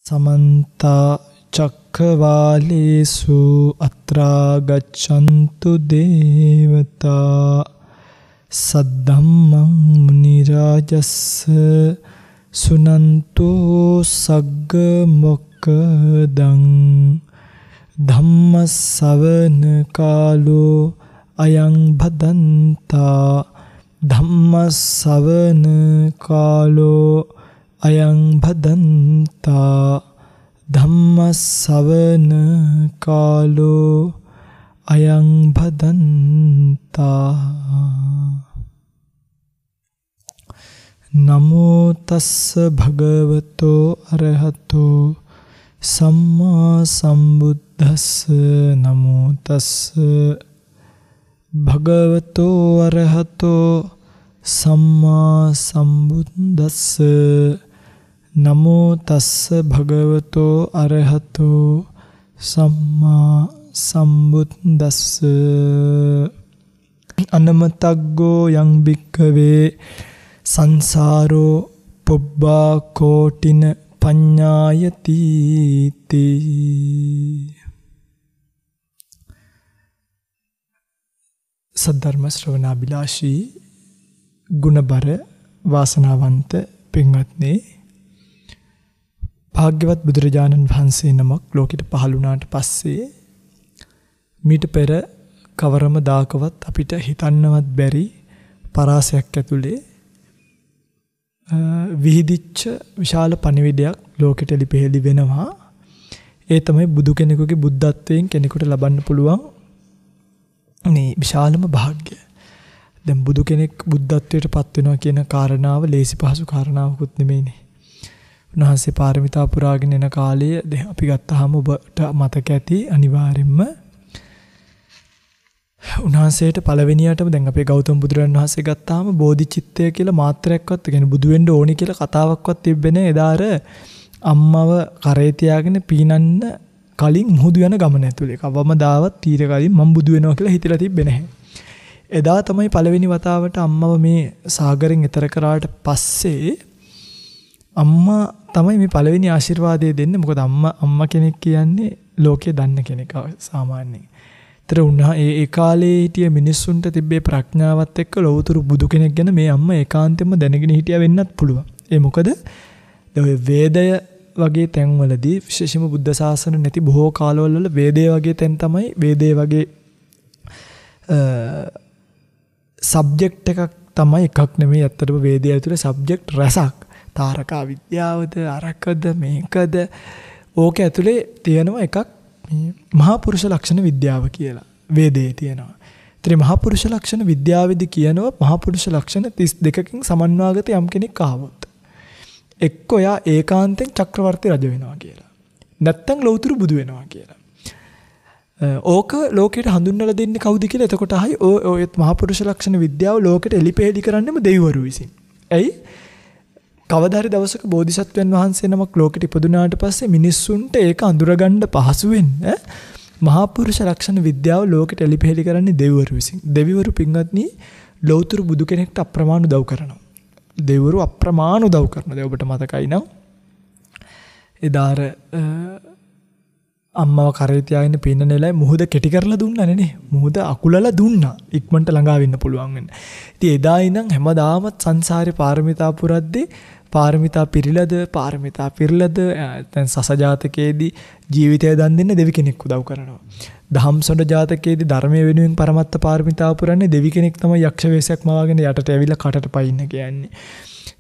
समन्ता चक्रवालेषु अत्रा गच्छन्तु देवता सद्धम्मं मुनिराजस्य सुनन्तो सग्ग मोक्खदं धम्मसवන කාලෝ අයං භදන්තා ධම්මසවන කාලෝ අයං භදන්තා ධම්මසවන කාලෝ අයං භදන්තා නමෝ තස්ස භගවතෝ අරහතෝ සම්මා සම්බුද්දස්ස නමෝ තස්ස භගවතෝ අරහතෝ සම්මා සම්බුද්දස්ස නමෝ තස්ස භගවතෝ අරහතෝ සම්මා සම්බුද්දස්ස අනමතග්ගෝ යං භික්ඛවේ සංසාරෝ පුබ්බා කෝටින පඤ්ඤායති තී සද්ධර්ම ශ්‍රවණාබිලාෂී ගුණබර වාසනාවන්ත පින්වත්නි භාග්‍යවත් බුදුරජාණන් වහන්සේ නමක් ලෝකෙට පහළ වුණාට පස්සේ මීට පෙර කවරම දාකවත් අපිට හිතන්නවත් බැරි පරාසයක් ඇතුලේ විහිදිච්ච විශාල පණිවිඩයක් ලෝකෙට එළිපෙහෙළි වෙනවා. ඒ තමයි බුදු කෙනෙකුගේ බුද්ධත්වයෙන් කෙනෙකුට ලබන්න පුළුවන් මේ විශාලම භාග්‍ය. දැන් බුදු කෙනෙක් බුද්ධත්වයට පත් වෙනවා කියන කාරණාව ලේසි පහසු කාරණාවකුත් නෙමෙයිනේ. උන්වහන්සේ පාරමිතා පුරාගෙන එන කාලය දැන් අපි ගත්තාම ඔබට මතක ඇති අනිවාර්යෙන්ම උන්වහන්සේට පළවෙනියටම දැන් අපේ ගෞතම බුදුරජාණන් වහන්සේ ගත්තාම බෝධිචිත්තය කියලා මාත්‍රයක්වත් කියන්නේ බුදු වෙන්න ඕනි කියලා කතාවක්වත් තිබෙන්නේ නැහැ. එදාර අම්මව කරේ තියාගෙන පීනන්න කලින් මුහුදු යන ගමන ඇතුලේ කවමදාවත් තීර කලින් මම බුදු වෙනවා කියලා හිතලා තිබ්බේ නැහැ. එදා තමයි පළවෙනි වතාවට අම්මව මේ සාගරෙන් එතර කරාට පස්සේ අම්මා තමයි මේ පළවෙනි ආශිර්වාදය දෙන්නේ. මොකද අම්මා කෙනෙක් කියන්නේ ලෝකේ දන්න කෙනෙක් සාමාන්‍යයෙන්. ඒතර උන්හා ඒ කාලේ හිටිය මිනිස්සුන්ට තිබ්බේ ප්‍රඥාවත් එක්ක ලෞතුරු බුදු කෙනෙක් ගැන මේ අම්මා ඒකාන්තයෙන්ම දැනගෙන හිටියා වෙන්නත් පුළුවන්. ඒ මොකද ඔය වේදය වගේ තැන්වලදී විශේෂම බුද්ධ ශාසන නැති බොහෝ කාලවල වල වේදය වගේ තැන් තමයි වේදේ වගේ සබ්ජෙක්ට් එකක් තමයි එකක් නෙමෙයි අත්තටම වේදය ඇතුලේ සබ්ජෙක්ට් රසක්. තාරකා විද්‍යාවද අරකද මේකද ඕක ඇතුලේ තියෙනවා එකක් මහා පුරුෂ ලක්ෂණ විද්‍යාව කියලා වේදයේ තියෙනවා. ඒතර මහා පුරුෂ ලක්ෂණ විද්‍යාවේදී කියනවා මහා පුරුෂ ලක්ෂණ 32කින් සමන්වාගත යම් කෙනෙක් ආවොත් එක්ක ඔයා ඒකාන්තයෙන් චක්‍රවර්ති රජ වෙනවා කියලා. නැත්තම් ලෞතුරු බුදු වෙනවා කියලා. ඕක ලෝකෙට හඳුන්වලා දෙන්නේ කවුද කියලා එතකොට අහයි ඔය මහා පුරුෂ ලක්ෂණ විද්‍යාව ලෝකෙට එලිපෙහෙලි කරන්නෙම දෙවිවරු විසින්. ඇයි? කවදා හරි දවසක බෝධිසත්වයන් වහන්සේ නමක් ලෝකෙට ඉපදුනාට පස්සේ මිනිස්සුන්ට ඒක අඳුරගන්න පහසු වෙන්න මහා පුරුෂ ලක්ෂණ විද්‍යාව ලෝකෙට එලිපෙහෙලි කරන්නේ දෙවිවරු විසින්. දෙවිවරු පින්වත්නි ලෞතුරු බුදු කෙනෙක්ට අප්‍රමාණ උදව් කරනවා. දෙවිවරු අප්‍රමාණ උදව් කරනවා. දැන් ඔබට මතකයි නම් එදාර අම්මව කරේ තියාගෙන පින්න නෙලයි මුහුද කෙටි කරලා දුන්නානේ නේ. මුහුද අකුලලා දුන්නා. ඉක්මනට ළඟා වෙන්න පුළුවන් වෙන්න. ඉතින් එදා ඉඳන් හැමදාමත් සංසාරේ පාරමිතා පුරද්දී පාරමිතා පිරිලද දැන් සස ජාතකයේදී ජීවිතය දන් දෙන්න දෙවි කෙනෙක් උදව් කරනවා. දහම්සොඬ ජාතකයේදී ධර්මයේ වෙනුවෙන් පරමත්ත පාරමිතාව පුරන්නේ දෙවි කෙනෙක් තමයි යක්ෂ වේශයක් මවාගෙන යටට ඇවිල්ලා කටට පයින්න කියන්නේ.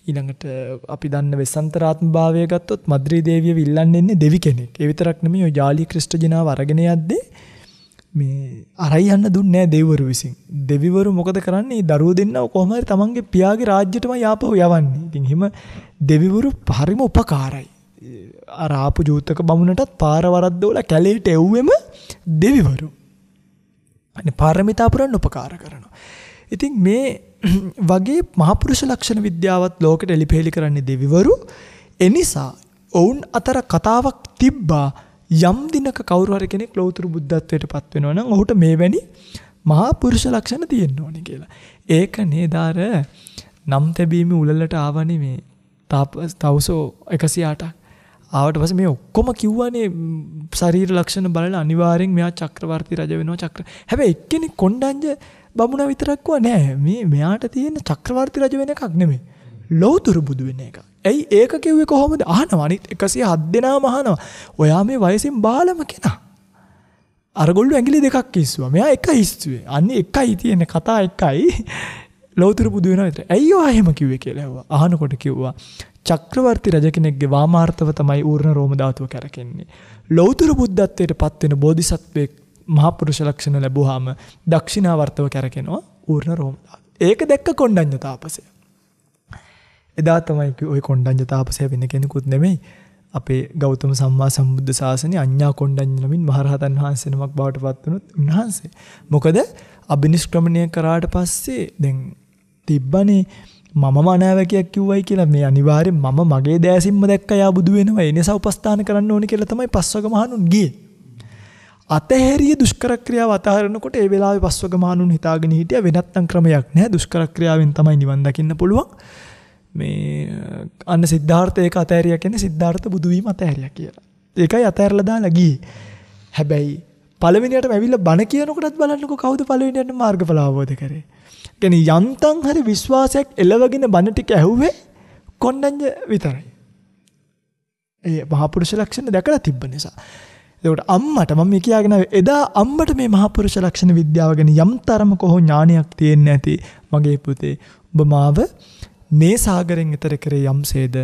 ඊළඟට අපි දන්න වෙසන්තරාත්ම භාවය ගත්තොත් මද්රී දේවියව ඉල්ලන්නේ ඉන්නේ දෙවි කෙනෙක්. ඒ විතරක් නෙමෙයි ඔය ජාලී ක්‍රිෂ්ට ජිනාව අරගෙන යද්දී මේ අරයි යන්න දුන්නේ නැහැ දෙවිවරු විසින්. දෙවිවරු මොකද කරන්නේ? දරුවෝ දෙන්නව කොහොම හරි තමන්ගේ පියාගේ රාජ්‍යයටම යාපහු යවන්නේ. ඉතින් හිම දෙවිවරු හරිම උපකාරයි. අර ආපු ජූතක බමුණටත් පාර වරද්දවල කැලේට එව්වෙම දෙවිවරු. අනේ පාරමිතා පුරන්න උපකාර කරනවා. ඉතින් මේ වගේ මහපුරුෂ ලක්ෂණ විද්‍යාවත් ලෝකෙට එලිපෙහෙලි කරන්නේ දෙවිවරු. එනිසා ඔවුන් අතර කතාවක් තිබ්බා යම් දිනක කවුරු හරි කෙනෙක් ලෞතුරු බුද්ධත්වයට පත් වෙනවා නම් ඔහුට මේ වැනි මහා පුරුෂ ලක්ෂණ තියෙන්න ඕනේ කියලා. ඒක නේදාර නම් තැබීමේ උලලට ආවනේ මේ තවුසෝ 108ක්. ආවට පස්සේ මේ ඔක්කොම කිව්වනේ ශරීර ලක්ෂණ බලලා අනිවාර්යෙන් මෙයා චක්‍රවර්ති රජ වෙනවා හැබැයි එක්කෙනෙක් කොණ්ඩඤ්ඤ බමුණා විතරක් කිව්වා නෑ මේ මෙයාට තියෙන චක්‍රවර්ති රජ වෙන එකක් නෙමෙයි. ලෞතර බුදු වෙන එක. ඇයි ඒක කිව්වේ කොහොමද? අහනවා අනිත් 107 දෙනාම අහනවා. ඔයා මේ වයසින් බාලම කෙනා. අරගොල්ලෝ ඇඟිලි දෙකක් ඉස්සුවා. මෙයා එකයි ඉස්සුවේ. අන්නේ එකයි තියෙන කතා එකයි. ලෞතර බුදු වෙනවා විතර. ඇයි ඔයා එහෙම කිව්වේ කියලා ඇහුවා. අහනකොට කිව්වා චක්‍රවර්ති රජ කෙනෙක්ගේ වාමාර්ථව තමයි ඌර්ණ රෝම ධාතුව කරකෙන්නේ. ලෞතර බුද්ධත්වයට පත් වෙන බෝධිසත්වෙක් මහා පුරුෂ ලක්ෂණ ලැබුවාම දක්ෂිනාවර්තව කරකිනවා ඌර්ණ රෝම ධාතුව. ඒක දැක්ක කොණ්ඩඤ්ඤ තාපසය. එදා තමයි ඔය කොණ්ඩඤ්ඤ තාපසය වෙන කෙනෙකුත් නෙමෙයි. අපේ ගෞතම සම්මා සම්බුද්ධ ශාසනයේ අඤ්ඤා කොණ්ඩඤ්ඤ නමින් මහරහතන් වහන්සේ නමක් බවට පත් වුණොත් උන්වහන්සේ. මොකද අබිනිෂ්ක්‍රමණය කරාට පස්සේ දැන් තිබ්බනේ මම මනාවකයක් කිව්වයි කියලා මේ අනිවාර්යෙන් මම මගේ දෑසින්ම දැක්ක යා බුදු වෙනවා. ඒ නිසා උපස්ථාන කරන්න ඕනේ කියලා තමයි පස්වග මහණුන් ගියේ. අතහැරිය දුෂ්කර ක්‍රියාව අතහරිනකොට ඒ වෙලාවේ පස්වග මහණුන් හිතාගෙන හිටියා වෙනත්නම් ක්‍රමයක් නැහැ. දුෂ්කර ක්‍රියාවෙන් තමයි නිවන් දකින්න පුළුවන්. මේ අන්න සිද්ධාර්ථ ඒක අතහැරියා කියන්නේ සිද්ධාර්ථ බුදු වීම අතහැරියා කියලා. ඒකයි අතහැරලා දාලා ගියේ. හැබැයි පළවෙනියටම ඇවිල්ලා බණ කියනකොටත් බලන්නකෝ කවුද පළවෙනියට මාර්ගඵල අවබෝධ කරේ. කියන්නේ යන්තම් හරි විශ්වාසයක් එළවගෙන බණ ටික ඇහුවේ කොණ්ඩඤ්ඤ විතරයි. ඒ මහා පුරුෂ ලක්ෂණ දැකලා තිබ්බ නිසා. ඒකට අම්මට මම මේ කියාගෙන එදා අම්මට මේ මහා පුරුෂ ලක්ෂණ විද්‍යාව ගැන යම් තරමක හෝ ඥානයක් තියෙන්නේ නැති මගේ පුතේ ඔබ මාව මේ සාගරෙන් එතර කරේ යම්සේද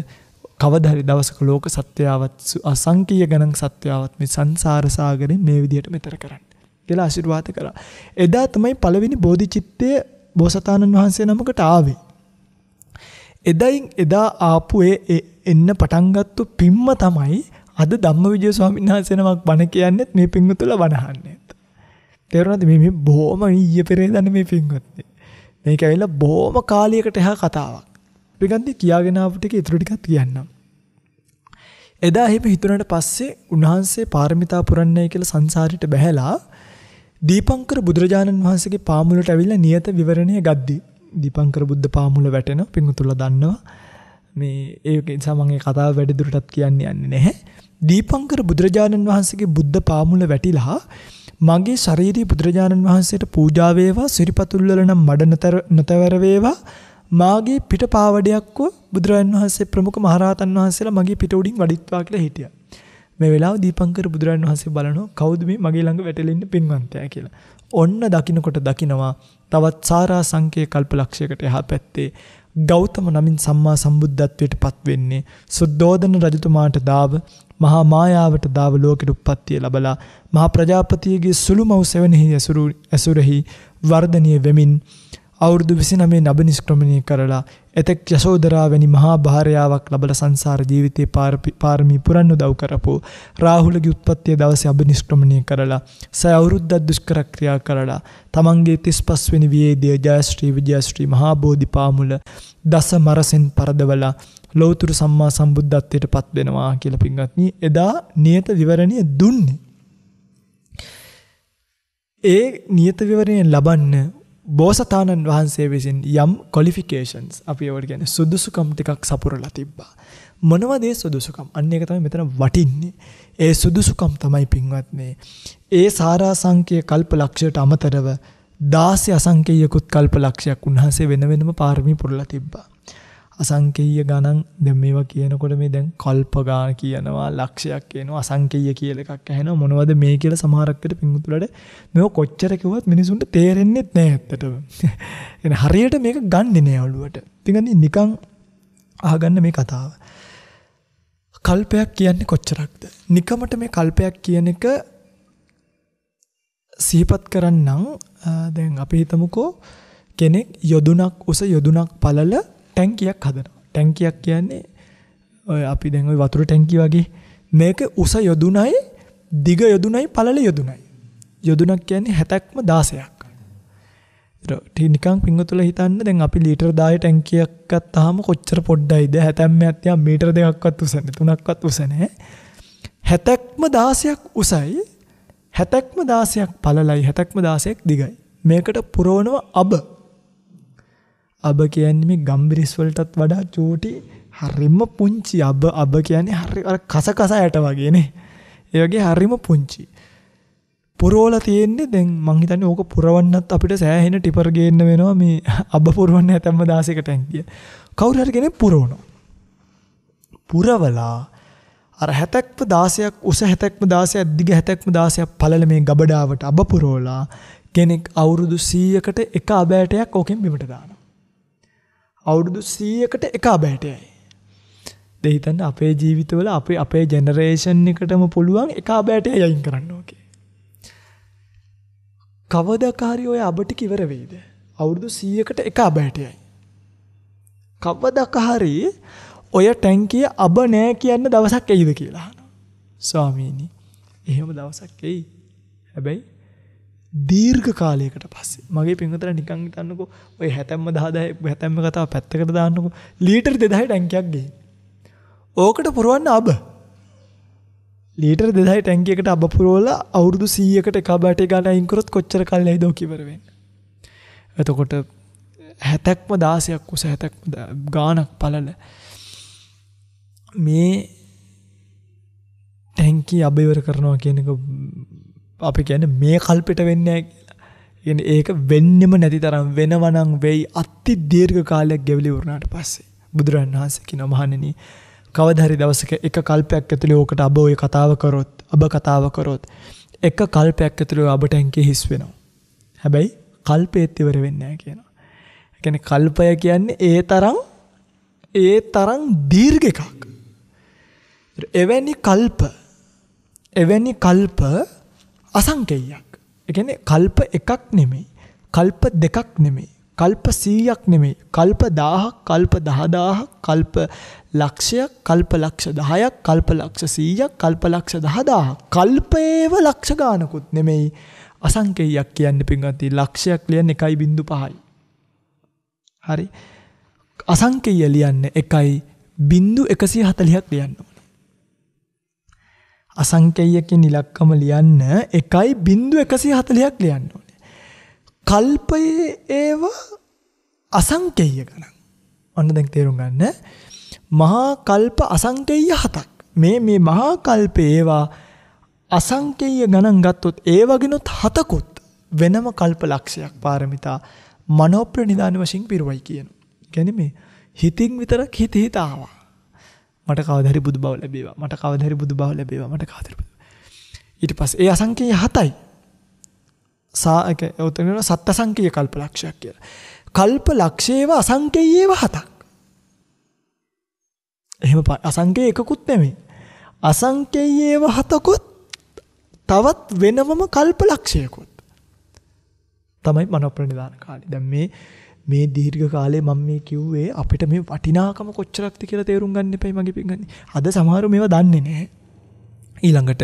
කවදා හරි දවසක ලෝක සත්‍යයවත් අසංකීය ගණන් සත්‍යයවත් මේ සංසාර සාගරෙන් මේ විදියට මෙතර කරන්න කියලා ආශිර්වාද කරා. එදා තමයි පළවෙනි බෝධිචිත්තය බෝසතාණන් වහන්සේ නමකට ආවේ. එදා ආපු එන්න පටන් ගත්තු පිම්ම තමයි අද ධම්මවිජය ස්වාමීන් වහන්සේ නමක් බණ කියන්නේත් මේ පිංගුතුල බණහන්නේ. තේරුණාද මේ බොහොම ඊයේ පෙරේදා මේ පිංගුත්. මේක ඇවිල්ලා බොහොම කාලයකට එහා කතාවක්. පිටකන්දි කියාගෙන ආපු ටික ඉතුරු ටිකක් කියන්නම්. එදා එහෙම හිතුණාට පස්සේ උන්වහන්සේ පාරමිතා පුරන්නයි කියලා සංසාරයට බැහැලා දීපංකර බුදුරජාණන් වහන්සේගේ පාමුලට ඇවිල්ලා නියත විවරණය ගද්දි දීපංකර බුද්ධ පාමුල වැටෙන පිංගුතුලා දන්නවා. මේ ඒක නිසා මම මේ කතාව වැඩි දුරටත් කියන්න යන්නේ නැහැ. දීපංකර බුදුරජාණන් වහන්සේගේ බුද්ධ පාමුල වැටිලා මගේ ශාරීරික බුදුරජාණන් වහන්සේට පූජා වේවා සිරිපතුල් වල නම් මඩ නතවර වේවා මාගේ පිට පාවඩයක්ව බුදුරජාණන් වහන්සේ ප්‍රමුඛ මහරහතන් වහන්සේලා මගේ පිට උඩින් වඩිත්වා කියලා හිටියා. මේ වෙලාව දීපංකර බුදුරජාණන් වහන්සේ බලනවා කවුද මේ මගේ ළඟ වැටෙලා ඉන්න පින්වන්තයා කියලා. ඔන්න දකින්නකොට දකින්නවා තවත් සාරා සංකේ කල්පලක්ෂයකට එහා පැත්තේ ගෞතම නමින් සම්මා සම්බුද්ධත්වයට පත් වෙන්නේ සුද්ධෝදන රජතුමාට දාව මහා මායාවට දාව ලෝකෙට උප්පත්තිය ලැබලා මහා ප්‍රජාපතියගේ සුළු මව් සෙවණෙහි ඇසුරෙහි වර්ධනීය වෙමින් අවුරුදු 29 නබනිෂ්ක්‍රමණය කරලා එතෙක් යශෝදරා වැනි මහා භාර්යාවක් ලැබලා සංසාර ජීවිතේ පාරමී පුරන්න උදව් කරපෝ රාහුලගේ උත්පත්තිය දවසේ අබනිෂ්ක්‍රමණය කරලා සය අවුරුද්දක් දුෂ්කර ක්‍රියා කරලා තමන්ගේ 35 වෙනි වියේදී ජයශ්‍රී විජයශ්‍රී මහා බෝධිපාමුල දස මරසෙන් පරදවලා ලෞතුරු සම්මා සම්බුද්ධත්වයට පත් වෙනවා කියලා පින්වත්නි එදා නියත විවරණය දුන්නේ. ඒ නියත විවරණය ලබන්න බෝසතාණන් වහන්සේ විසින් යම් ක්වොලිෆිකේෂන්ස් අපි ඒවට කියන්නේ සුදුසුකම් ටිකක් සපුරලා තිබ්බා. මොනවද ඒ සුදුසුකම්? අන්න ඒක තමයි මෙතන වටින්නේ. ඒ සුදුසුකම් තමයි පින්වත්නි. ඒ සාරා සංකේය කල්පලක්ෂයට අමතරව 16 අසංකේයකුත් කල්පලක්ෂයක් උන්වහන්සේ වෙන වෙනම පාරමී පුරලා තිබ්බා. අසංකේය ගණන් දැන් මේවා කියනකොට මේ දැන් කල්ප ගාන කියනවා ලක්ෂයක් කියනවා අසංකේය කියලා එකක් ඇහෙනවා මොනවද මේ කියලා සමහරක්කට පිංගුතුලට මේව කොච්චර කිව්වත් මිනිසුන්ට තේරෙන්නේ නැහැ ඇත්තටම. එන හරියට මේක ගන්නෙ නෑ ඔළුවට. ඉතින් නිකන් අහගන්න මේ කතාව. කල්පයක් කියන්නේ කොච්චරක්ද? නිකමට මේ කල්පයක් කියන එක සිහිපත් කරන්නම් දැන් අපි හිතමුකෝ කෙනෙක් යොදුනක් උස යොදුනක් පළල ටැංකියක් හදනවා. ටැංකියක් කියන්නේ ඔය අපි දැන් ඔය වතුර ටැංකිය වගේ මේක උස යොදුනයි දිග යොදුනයි පළල යොදුනයි. යොදුනක් කියන්නේ 70ක්ම 16ක්. ඒක නිකන් පිංගුතුලා හිතන්න දැන් අපි ලීටර් 10 ටැංකියක් ගත්තාම කොච්චර පොඩ්ඩයිද 70ක් තියා මීටර දෙකක්වත් උස නැහැ 3ක්වත් උස නැහැ. 70ක්ම 16ක් උසයි 70ක්ම 16ක් පළලයි 70ක්ම 16ක් දිගයි. මේකට පුරවනවා අබ. අබ කියන්නේ මේ ගම්බිරිස් වලටත් වඩා චූටි හරිම පුංචි අබ කියන්නේ හරි අර කස යට වගේනේ. ඒ වගේ හරිම පුංචි. පුරවලා තියෙන්නේ දැන් මං හිතන්නේ ඕක පුරවන්නත් අපිට සෑහෙන ටිපර් ගේන්න වෙනවා මේ අබ පුරවන්න හැතැම්ම 16ක ටැංකිය. කවුරු හරි කෙනෙක් පුරවනවා. පුරවලා අර 70ක්ම 16ක් උස 70ක්ම 16ක් දිග 70ක්ම 16ක් පළල මේ ගබඩාවට අබ පුරවලා කෙනෙක් අවුරුදු 100කට එක අබෑටයක් ඕකෙන් බිමට දානවා. අවුරුදු 100කට එක අබෑටයයි. දැන් හිතන්න අපේ ජීවිතවල අපේ ජෙනරේෂන් එකටම පුළුවන් එක අබෑටය යයින් කරන්න ඕකේ. කවදාකාරී ඔය අබ ටික ඉවර වෙයිද? අවුරුදු 100කට එක අබෑටයයි. කවදාකාරී ඔය ටැංකිය අබ නෑ කියන්න දවසක් එයිද කියලා අහනවා. ස්වාමීනි, එහෙම දවසක් එයි. හැබැයි දීර්ඝ කාලයකට පස්සේ. මගේ පින්වතට නිකන් හිතන්නකෝ ඔය 70ම කතාව පැත්තකට දාන්නකෝ. ලීටර් 2000 ටැංකියක් ගෙයි. ඕකට පුරවන්න අබ. ලීටර් 2000 ටැංකියකට අබ පුරවලා අවුරුදු 100කට එක අබට ගන්න අයින් කරොත් කොච්චර කල්යයිද ඔක ඉවර වෙන්නේ. එතකොට 70ක්ම 16ක් උස 70ක්ම ගානක් පළල මේ ටැංකිය අබ ඉවර කරනවා කියන එක අපි කියන්නේ මේ කල්පෙට වෙන්නේ නැහැ කියලා. කියන්නේ ඒක වෙන්නෙම නැති තරම් වෙනවනම් වෙයි අති දීර්ඝ කාලයක් ගෙවිලි වුණාට පස්සේ. බුදුරජාණන් වහන්සේ කියනවා මහණෙනි කවදා හරි දවසක එක කල්පයක් ඇතුලේ ඕකට අබ ඔය කතාව කරොත් එක කල්පයක් ඇතුලේ අබ ටැංකිය හිස් වෙනවා. හැබැයි කල්පෙත් ඉවර වෙන්නේ නැහැ කියනවා. ඒ කියන්නේ කල්පය කියන්නේ ඒ තරම් දීර්ඝ එකක්. එවැනි කල්ප අසංකේයයක්. ඒ කියන්නේ කල්ප එකක් නෙමෙයි, කල්ප දෙකක් නෙමෙයි, කල්ප 100ක් නෙමෙයි, කල්ප 1000ක්, කල්ප 10000ක්, කල්ප ලක්ෂයක්, කල්ප ලක්ෂ 10ක්, කල්ප ලක්ෂ 100ක්, කල්ප ලක්ෂ 10000ක්. කල්පේව ලක්ෂ ගානකුත් නෙමෙයි. අසංකේයයක් කියන්නේ පින්වත්නි ලක්ෂයක් ලියන්නේ 1.5යි. හරි. අසංකේය ලියන්නේ 1.140ක් ලියන්න ඕනේ. අසංකේයකින් ඉලක්කම ලියන්න 1.140ක් ලියන්න ඕනේ. කල්පයේ ඒව අසංකේය ගණන්. ඔන්න දැන් තේරුම් ගන්න. මහා කල්ප අසංකේය 7ක්. මේ මහා කල්පේ ඒවා අසංකේය ගණන් ගත්තොත් ඒ වගේනොත් 7කුත් වෙනම කල්ප ලක්ෂයක් පාරමිතා මනෝ ප්‍රනිදාන වශයෙන් පිරුවයි කියනවා. කියන්නේ මේ හිතින් විතරක් හිත ආවා. මට කවදා හරි බුදු බව ලැබේවා. ඊට පස්සේ ඒ අසංකේය 7යි. උතන සත්‍ය සංකේය කල්ප ලක්ෂයක් කියලා. කල්ප ලක්ෂේව අසංකේයේව 7ක්. එහෙම අසංකේය එකකුත් නෙමෙයි. අසංකේයේව 7කුත් තවත් වෙනමම කල්ප ලක්ෂයකුත්. තමයි මනෝ ප්‍රනිදාන කාලේ. දැන් මේ දීර්ඝ කාලේ මම මේ කිව්වේ අපිට මේ වටිනාකම කොච්චරක්ද කියලා තේරුම් ගන්න එපයි මගේ පිංගන්නේ. අද සමහරව මේවා දන්නේ නැහැ. ඊළඟට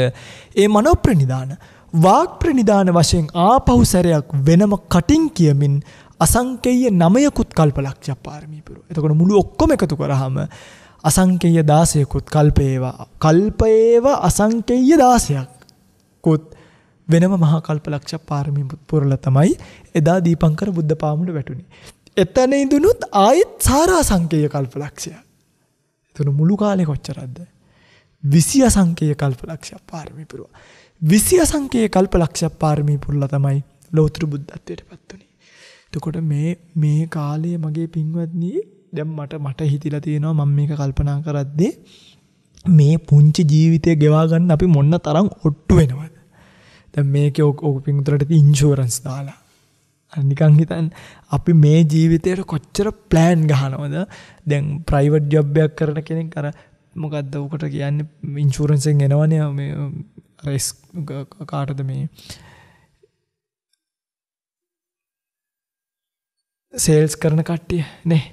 ඒ මනෝ ප්‍රනිදාන වාග් ප්‍රනිදාන වශයෙන් ආපහු සැරයක් වෙනම කටින් කියමින් අසංකේය 9කුත් කල්ප ලක්ෂයක් පාරමී පුරව. එතකොට මුළු ඔක්කොම එකතු කරාම අසංකේය 16කුත් කල්පේව අසංකේය 16කුත් වෙනම මහා කල්ප ලක්ෂ පාරමී පුරලා තමයි එදා දීපංකර බුද්ධ පාමුල වැටුනේ. එතන ඉඳුනුත් ආයෙත් සාරා සංකේය කල්ප ලක්ෂය. එතන මුළු කාලේ කොච්චරද? 20 අසංකේය කල්ප ලක්ෂ පාරමී පුරවා. 20 අසංකේය කල්ප ලක්ෂ පාරමී පුරලා තමයි ලෞතර බුද්ධත්වයට පත් වුනේ. එතකොට මේ කාලයේ මගේ පින්වත්නි දැන් මට හිතිලා තියෙනවා මම මේක කල්පනා කරද්දී මේ පුංචි ජීවිතය ගෙවා ගන්න අපි මොන්න තරම් ඔට්ටු වෙනවද? දැන් මේකේ ඔක පින්තුරට ඉන්ෂුරන්ස් දාලා නිකන් හිතන්න අපි මේ ජීවිතේට කොච්චර ප්ලෑන් ගහනවද? දැන් ප්‍රයිවට් ජොබ් එකක් කරන කෙනෙක් අර මොකද්ද උකට කියන්නේ ඉන්ෂුරන්ස් එකෙන් එනවනේ මේ රිස්ක් කාටද මේ සේල්ස් කරන කට්ටිය නේ.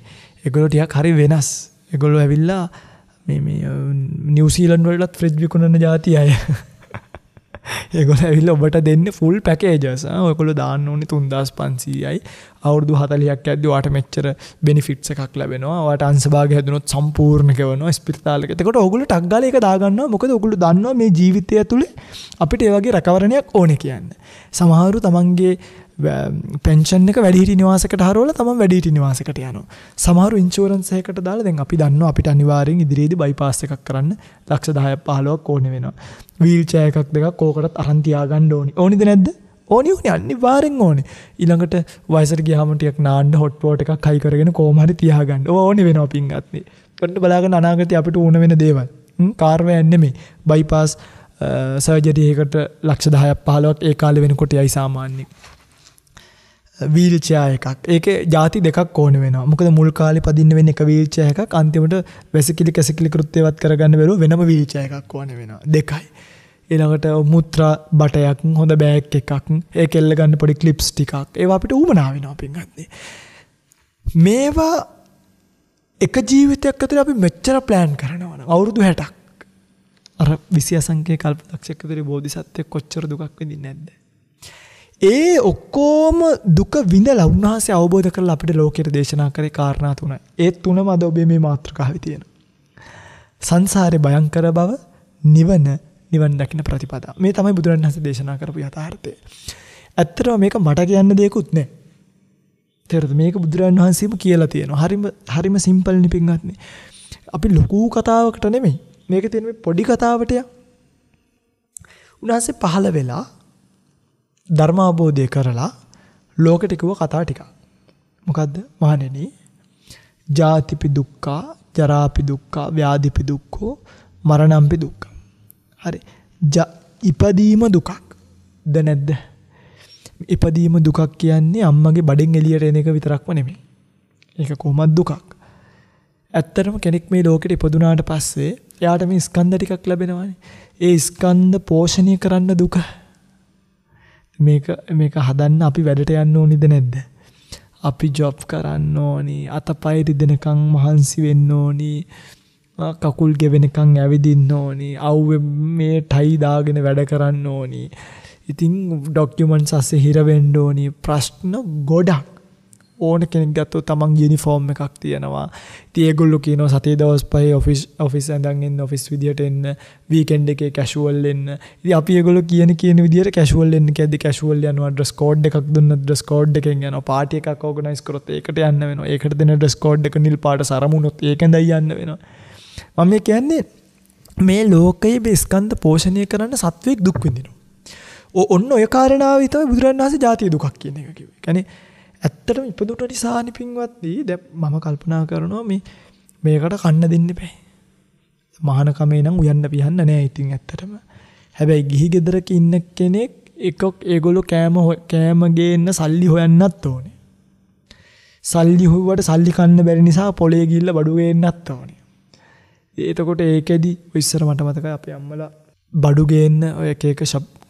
ඒගොල්ලෝ ටිකක් හරි වෙනස්. ඒගොල්ලෝ ඇවිල්ලා මේ නිව්සීලන්ත වලටත් ෆ්‍රිජ් විකුණන જાති අය. ඒගොල්ලෝ ඇවිල්ලා ඔබට දෙන්නේ ෆුල් පැකේජස්. ඔයගොල්ලෝ දාන්න ඕනේ 3500යි. අවුරුදු 40ක් යද්දී ඔයාට මෙච්චර බෙනිෆිට්ස් එකක් ලැබෙනවා. ඔයාට අංශභාගය හැදුනොත් සම්පූර්ණ ගෙවනවා ස්පිරිතාලෙක. එතකොට ඔයගොල්ලෝ ටක් ගාලා ඒක දාගන්නවා. මොකද ඔයගොල්ලෝ දන්නවා මේ ජීවිතය ඇතුලේ අපිට ඒ වගේ රැකවරණයක් ඕනේ කියන්නේ. සමහරු තමන්ගේ පෙන්ෂන් එක වැඩිහිටි නිවාසයකට හරවලා තමන් වැඩිහිටි නිවාසයකට යනවා. සමහරු ඉන්ෂුරන්ස් එකකට දාලා දැන් අපි දන්නවා අපිට අනිවාර්යෙන් ඉදිරියේදී බයිපාස් එකක් කරන්න ලක්ෂ 10ක් 15ක් ඕනේ වෙනවා. වීල් චෙයාර් එකක් දෙකක් ඕකටත් අරන් තියාගන්න ඕනි. ඕනිද නැද්ද? ඕනි අනිවාර්යෙන් ඕනේ. ඊළඟට වයසට ගියාම ටිකක් නාන්න හොට් පොට් එකක් හයි කරගෙන කොහොම හරි තියාගන්න. ඕනේ වෙනවා පින්ගත්නි. ඔන්න බලාගෙන අනාගතේ අපිට ඕන වෙන දේවල්. කාර් වෑන් නෙමෙයි. බයිපාස් සර්ජරි එකකට ලක්ෂ 10ක් 15ක් ඒ කාලේ වෙනකොට යයි සාමාන්‍යයෙන්. වීල් චෙයාර් එකක්. ඒකේ ಜಾති දෙකක් ඕනේ වෙනවා. මොකද මුල් කාලේ පදින්න වෙන්නේ එක වීල් චෙයාර් එකක්. අන්තිමට වැසිකිලි කැසිකිලි කෘත්‍යවත් කරගන්න බැරුව වෙනම වීල් චෙයාර් එකක් ඕනේ වෙනවා. දෙකයි. ඊළඟට මුත්‍රා බටයක්, හොඳ බෑග් එකක්, ඒක එල්ල ගන්න පොඩි ක්ලිප්ස් ටිකක්. ඒවා අපිට ඌමනා වෙනවා පින්ගත්නි. මේවා එක ජීවිතයක් ඇතුලේ අපි මෙච්චර ප්ලෑන් කරනවා නම් අවුරුදු 60ක්. අර 20 අසංඛ්‍ය කල්පලක්ෂයක් ඇතුලේ බෝධිසත්වයෙක් කොච්චර දුකක් විඳින්නේ නැද්ද? ඒ ඔක්කොම දුක විඳලා උන්වහන්සේ අවබෝධ කරලා අපිට ලෝකෙට දේශනා කරේ කාරණා තුනයි. ඒ තුනම අද ඔබේ මේ මාතෘකාවේ තියෙනවා. සංසාරේ භයංකර බව, නිවන් දකින්න ප්‍රතිපදා. මේ තමයි බුදුරජාණන් වහන්සේ දේශනා කරපු යථාර්ථය. ඇත්තටම මේක මට කියන්න දෙයක්වත් නැහැ. තේරෙද? මේක බුදුරජාණන් වහන්සේම කියලා තියෙනවා. හරිම සිම්පල් නේ පින්වත්නි. අපි ලොකු කතාවකට නෙමෙයි. මේක තියෙන මේ පොඩි කතාවට උන්වහන්සේ පහළ වෙලා ධර්ම අවබෝධය කරලා ලෝකෙට කිව්ව කතා ටික. මොකද්ද? මහණෙනි, ජාතිපි දුක්ඛා, ජරාපි දුක්ඛා, ව්‍යාධිපි දුක්ඛෝ, මරණම්පි දුක්ඛ. හරි. ඉපදීම දුකක්ද නැද්ද? ඉපදීම දුකක් කියන්නේ අම්මගේ බඩෙන් එළියට එන එක විතරක්ම නෙමෙයි. ඒක කොහොමද දුකක්? ඇත්තටම කෙනෙක් මේ ලෝකෙට ඉපදුනාට පස්සේ එයාට මේ ස්කන්ධ ටිකක් ලැබෙනවානේ. ඒ ස්කන්ධ පෝෂණය කරන්න දුක. මේක හදන්න අපි වැඩට යන්න ඕනිද නැද්ද? අපි ජොබ් කරන්න ඕනි, අතපය රිදෙනකන් මහන්සි වෙන්න ඕනි, කකුල් ගෙවෙනකන් ඇවිදින්න ඕනි, අවුවේ මේ ටයි දාගෙන වැඩ කරන්න ඕනි. ඉතින් ડોකියුමන්ට්ස් අස්සේ හිර වෙන්න ඕනි. ප්‍රශ්න ගොඩක්. ඕන කෙනෙක් ගත්තොත් තමන් යුනිෆෝම් එකක් තියෙනවා. ඉතින් ඒගොල්ලෝ කියනවා සතියේ දවස් 5 ඔෆිස් ඇඳන් ඉන්න, ඔෆිස් විදියට එන්න, වීකෙන්ඩ් එකේ කැෂුවල් එන්න. ඉතින් අපි ඒගොල්ලෝ කියන විදියට කැෂුවල් එන්න කියද්දි කැෂුවල් යනවා. ඩ්‍රෙස් කෝඩ් එකක් දුන්නත් ඩ්‍රෙස් කෝඩ් එකෙන් යනවා. පාටි එකක් ඕගනයිස් කරොත් ඒකට යන්න වෙනවා. ඒකට දෙන ඩ්‍රෙස් කෝඩ් එක නිල් පාට සරමුණොත් ඒකෙන්දයි යන්න වෙනවා. මම කියන්නේ මේ ලෝකයේ මේ ස්කන්ධ පෝෂණය කරන්න සත්වෙක් දුක් විඳිනවා. ඔන්න ඔය කාරණාව විතරයි බුදුරජාණන් වහන්සේ ජාතිය දුකක් කියන එක කිව්වේ. කියන්නේ ඇත්තටම ඉපදුට නිසානි පින්වත්නි දැන් මම කල්පනා කරනවා මේකට කන්න දෙන්න බෑ. මහාන කමේ නම් උයන්න පියන්න නෑ ඉතින් ඇත්තටම. හැබැයි ගිහි ගෙදරක ඉන්න කෙනෙක් ඒගොල්ලෝ කෑම ගේන්න සල්ලි හොයන්නත් ඕනේ. සල්ලි හොයුවට සල්ලි කන්න බැරි නිසා පොලේ ගිහිල්ලා බඩු ගේන්නත් ඕනේ. එතකොට ඒකෙදි ඉස්සර මට මතකයි අපේ අම්මලා බඩු ගේන්න ඔය එක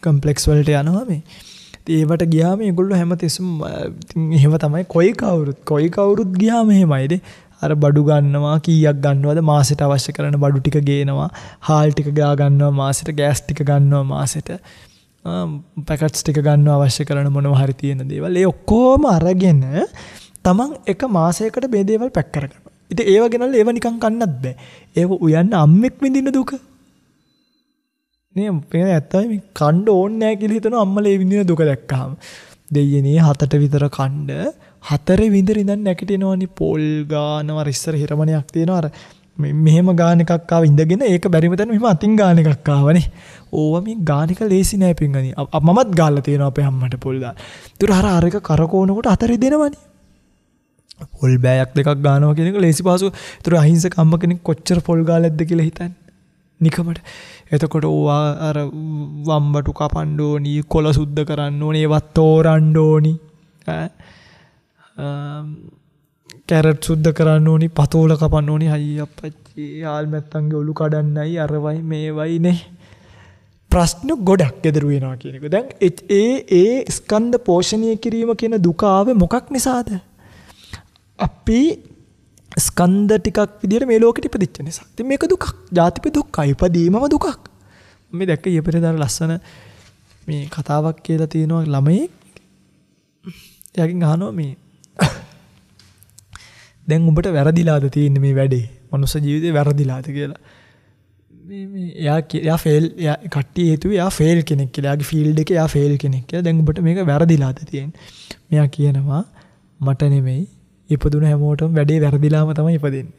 කම්ප්ලෙක්ස් වලට යනවා මේ. ඒවට ගියාම ඒගොල්ලෝ හැමතිස්සෙම එහෙම තමයි කොයි කවුරුත් ගියාම එහෙමයිද අර බඩු ගන්නවා කීයක් ගන්නවද මාසෙට අවශ්‍ය කරන බඩු ටික ගේනවා හාල් ටික ගා ගන්නවා මාසෙට ගෑස් ටික ගන්නවා මාසෙට පැකට්ස් ටික ගන්නවා අවශ්‍ය කරන මොනවා හරි තියෙන දේවල් ඒ ඔක්කොම අරගෙන තමන් එක මාසයකට මේ දේවල් පැක් කරගන්නවා. ඉතින් ඒව ගෙනල්ලා ඒව නිකන් කන්නත් බෑ. ඒව උයන්න අම්මෙක් විඳින දුක. නේ මේ ඇත්තයි මේ කණ්ඩ ඕනේ නැහැ කියලා හිතනවා අම්මලා ඒ විඳින දුක දැක්කහම. දෙයියනේ 7ට විතර කණ්ඩ 4 විතර ඉඳන් නැගිටිනවනේ පොල් ගානවා ඉස්සර හිරමණයක් තියෙනවා අර මෙහෙම ගාන එකක් ආව ඉඳගෙන ඒක බැරිම තැන මෙහෙම අතින් ගාන එකක් ආවනේ. ඕවා මේ ගාන එක ලේසි නෑ පින්ගනි. මමත් ගාලා තියෙනවා අපේ අම්මට පොල් දාන. ඒතර අර එක කරකවනකොට 4 දෙනවනේ. පොල් බෑයක් දෙකක් ගානවා කියන එක ලේසි පහසු. ඒතර අහිංසක අම්ම කෙනෙක් කොච්චර පොල් ගාලක්ද කියලා හිතන්නේ. නිකමට. එතකොට ඕවා අර වම්බටු කපන්න ඕනි, කොළ සුද්ධ කරන්න ඕනි, ඒවත් තෝරන්න ඕනි. කැරට් සුද්ධ කරන්න ඕනි, පතෝල කපන්න ඕනි. අයිය අප්පච්චි යාල් මැත්තන්ගේ ඔලු කඩන්නයි අරවයි මේවයි නේ. ප්‍රශ්න ගොඩක් ගෙදරු වෙනවා කියන එක. දැන් ඒ ස්කන්ධ පෝෂණය කිරීම කියන දුක ආවේ මොකක් නිසාද? අපි ස්කන්ධ ටිකක් විදියට මේ ලෝකෙට ඉපදිච්ච නිසා. ඉතින් මේක දුකක්. ජාතිපි දුක්ඛ. ඉපදීමම දුකක්. මේ දැක්ක ඊපෙරේදාර ලස්සන මේ කතාවක් කියලා තියෙනවා ළමයි. එයාගෙන් අහනවා මේ දැන් උඹට වැරදිලාද තියෙන්නේ මේ වැඩේ? මනුස්ස ජීවිතේ වැරදිලාද කියලා. එයා ෆේල් කට්ටිය හිතුවේ එයා ෆේල් කෙනෙක් කියලා. එයාගේ ෆීල්ඩ් එකේ එයා ෆේල් කෙනෙක් කියලා. දැන් ඔබට මේක වැරදිලාද තියෙන්නේ. මෙයා කියනවා මට නෙමෙයි ඉපදුන හැමෝටම වැඩේ වැරදිලාම තමයි ඉපදෙන්නේ.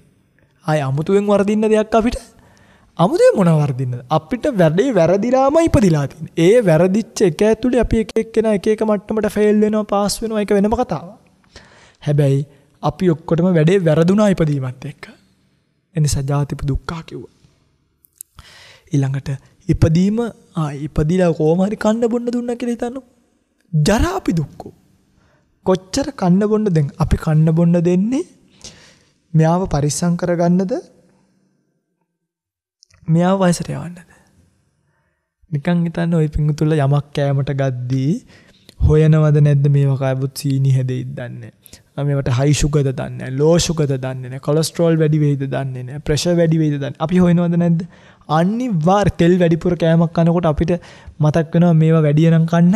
ආයි අමුතුවෙන් වර්ධින්න දෙයක් අපිට අමුතුවෙන් මොනවා වර්ධින්නද? අපිට වැඩේ වැරදිලාම ඉපදිලා තියෙන්නේ. ඒ වැරදිච්ච එක ඇතුලේ අපි එක එක්කෙනා එක එක මට්ටමට ෆේල් වෙනවා පාස් වෙනවා ඒක වෙනම කතාවක්. හැබැයි අපි ඔක්කොටම වැඩේ වැරදුනා ඉපදීමත් එක්ක. එනිසා ජාතිප දුක්ඛ කිව්වා. ඊළඟට ඉපදීම ඉපදිලා කොහොම හරි කන්න බොන්න දුන්නා කියලා හිතන්නකො. ජරාපි දුක්ඛෝ. කොච්චර කන්න බොන්න දැන් අපි කන්න බොන්න දෙන්නේ මෙයාව පරිස්සම් කරගන්නද මෙයාව වයසට යවන්නද? නිකන් හිතන්න ওই පිංගුතුල්ල යමක් කෑමට ගද්දී හොයනවද නැද්ද මේවා කවුත් සීනි හැදෙයිද දන්නේ නැහැ. මේවට හයි ෂුගර්ද දන්නේ නැහැ, ලෝ ෂුගර්ද දන්නේ නැහැ, කොලෙස්ටරෝල් වැඩි වෙයිද දන්නේ නැහැ, ප්‍රෙෂර් වැඩි වෙයිද දන්නේ. අපි හොයනවද නැද්ද? අනිවාර්ය තෙල් වැඩිපුර කෑමක් කනකොට අපිට මතක් වෙනවා මේවා වැඩි නම් කන්න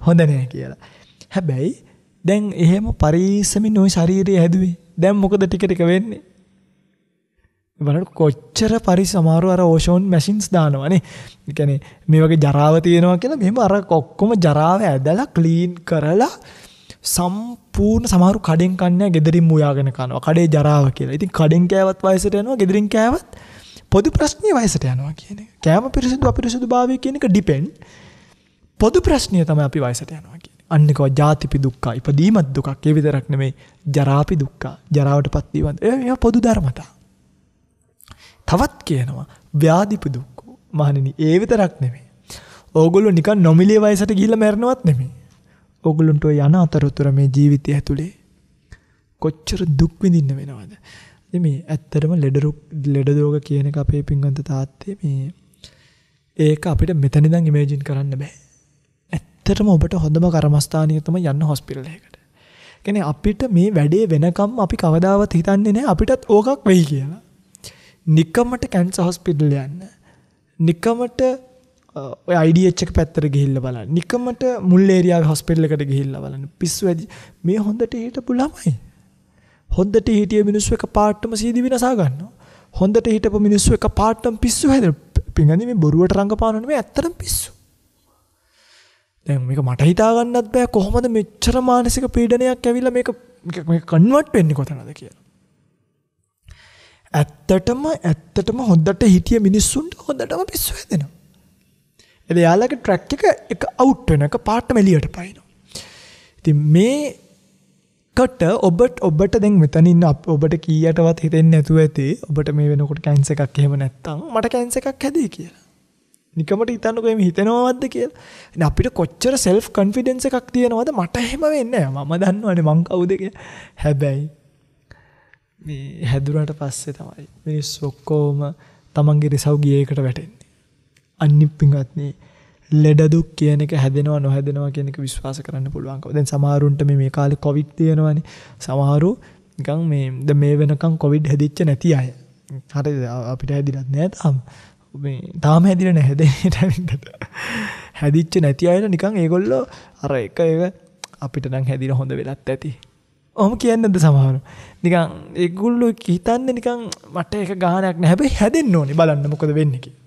හොඳ නැහැ කියලා. හැබැයි දැන් එහෙම පරිස්සමින් ওই ශරීරය හැදුවේ. දැන් මොකද ටික ටික වෙන්නේ? බලන්න කොච්චර පරිසමාරු අර ඕෂෝන් මැෂින්ස් දානවනේ. ඒ කියන්නේ මේ වගේ ජරාව තියෙනවා කියලා මෙහෙම අර ඔක්කොම ජරාව ඇදලා ක්ලීන් කරලා සම්පූර්ණ සමහරු කඩෙන් කන්නේ ගෙදරින් මුයාගෙන කනවා. කඩේ ජරාව කියලා. ඉතින් කඩෙන් කෑවත් වයසට යනවා, ගෙදරින් කෑවත් පොදු ප්‍රශ්නේ වයසට යනවා කියන එක. කෑම පිරිසිදු අපිරිසිදු භාවය කියන එක ඩිපෙන්ඩ්. පොදු ප්‍රශ්නේ තමයි අපි වයසට යනවා කියන්නේ. අන්නකව ජාතිපි දුක්ඛ, ඉපදීමත් දුකක්. ඒ විතරක් නෙමෙයි ජරාපි දුක්ඛ. ජරාවටපත් වීමත්. ඒ පොදු ධර්මතා. තවත් කියනවා ව්‍යාධිපි දුක්ඛ. මහණෙනි ඒ විතරක් නෙමෙයි. ඕගොල්ලෝ නිකන් නොමිලේ වයසට ගිහිල්ලා මැරෙනවත් නෙමෙයි. ඕගොල්ලන්ට යන අතරතුර මේ ජීවිතය ඇතුලේ කොච්චර දුක් විඳින්න වෙනවද? ඉතින් මේ ඇත්තටම ලෙඩ රෝග කියන එක අපේ පින්වන්ත තාත්තේ මේ ඒක අපිට මෙතන ඉඳන් ඉමේජින් කරන්න බෑ. ඇත්තටම ඔබට හොඳම කර්මස්ථානිය තමයි යන්න හොස්පිටල් එකකට. කියන්නේ අපිට මේ වැඩේ වෙනකම් අපි කවදාවත් හිතන්නේ නැහැ අපිටත් ඕකක් වෙයි කියලා. නිකමට කැන්සර් හොස්පිටල් යන්න. නිකමට ඔය IDH එක පැත්තට ගිහිල්ලා බලන්න. නිකමට මුල් ඒරියාවේ හොස්පිටල් එකට ගිහිල්ලා බලන්න. පිස්සු වැඩි. මේ හොඳට හිටපු ළමයි. හොඳට හිටිය මිනිස්සු එක පාටම සීදි විනාසා ගන්නවා. හොඳට හිටපු මිනිස්සු එක පාටම පිස්සු හැදෙන. පින්ගන්නේ මේ බොරුවට රංගපාන නෙමෙයි ඇත්තටම පිස්සු. දැන් මේක මට හිතා ගන්නත් බෑ කොහොමද මෙච්චර මානසික පීඩනයක් ඇවිල්ලා මේක කන්වර්ට් වෙන්නේ කොතනද කියලා. ඇත්තටම හොඳට හිටිය මිනිස්සුන්ට හොඳටම පිස්සු හැදෙනවා. එයාලගේ ට්‍රැක් එක අවුට් වෙන එක පාටම එළියට පයින්නවා. ඉතින් මේකට ඔබට දැන් මෙතන ඉන්න ඔබට කීයටවත් හිතෙන්නේ නැතුව ඇති ඔබට මේ වෙනකොට කැන්සර් එකක් එහෙම නැත්තම් මට කැන්සර් එකක් හැදෙයි කියලා. නිකමට හිතන්නකෝ මේ හිතනවද කියලා. ඉතින් අපිට කොච්චර සෙල්ෆ් කොන්ෆිඩන්ස් එකක් තියෙනවද මට එහෙම වෙන්නේ නැහැ. මම දන්නවනේ මං කවුද කියලා. හැබැයි මේ හැදුනට පස්සේ තමයි මිනිස්සු ඔක්කොම තමන්ගේ රිසව් ගියේකට වැටෙන්නේ. අනිත් පින්වත්නි ලෙඩ දුක් කියන එක හැදෙනවා නොහැදෙනවා කියන එක විශ්වාස කරන්න පුළුවන්කම. දැන් සමහරුන්ට මේ කාලේ කොවිඩ් තියෙනවානේ. සමහරු නිකන් මේ වෙනකන් කොවිඩ් හැදිච්ච නැති අය. හරිද? අපිට හැදිලත් නෑ තාම. මේ තාම හැදිලා නැහැ හැදෙන්නට. හැදිච්ච නැති අයලා නිකන් ඒගොල්ලෝ අර එක අපිට නම් හැදිලා හොඳ වෙලත් ඇති. ඔහොම කියන්නේද සමහරු. නිකන් ඒගොල්ලෝ හිතන්නේ නිකන් මට එක ගානක් නැහැ. හැබැයි හැදෙන්න ඕනේ බලන්න මොකද වෙන්නේ කියලා.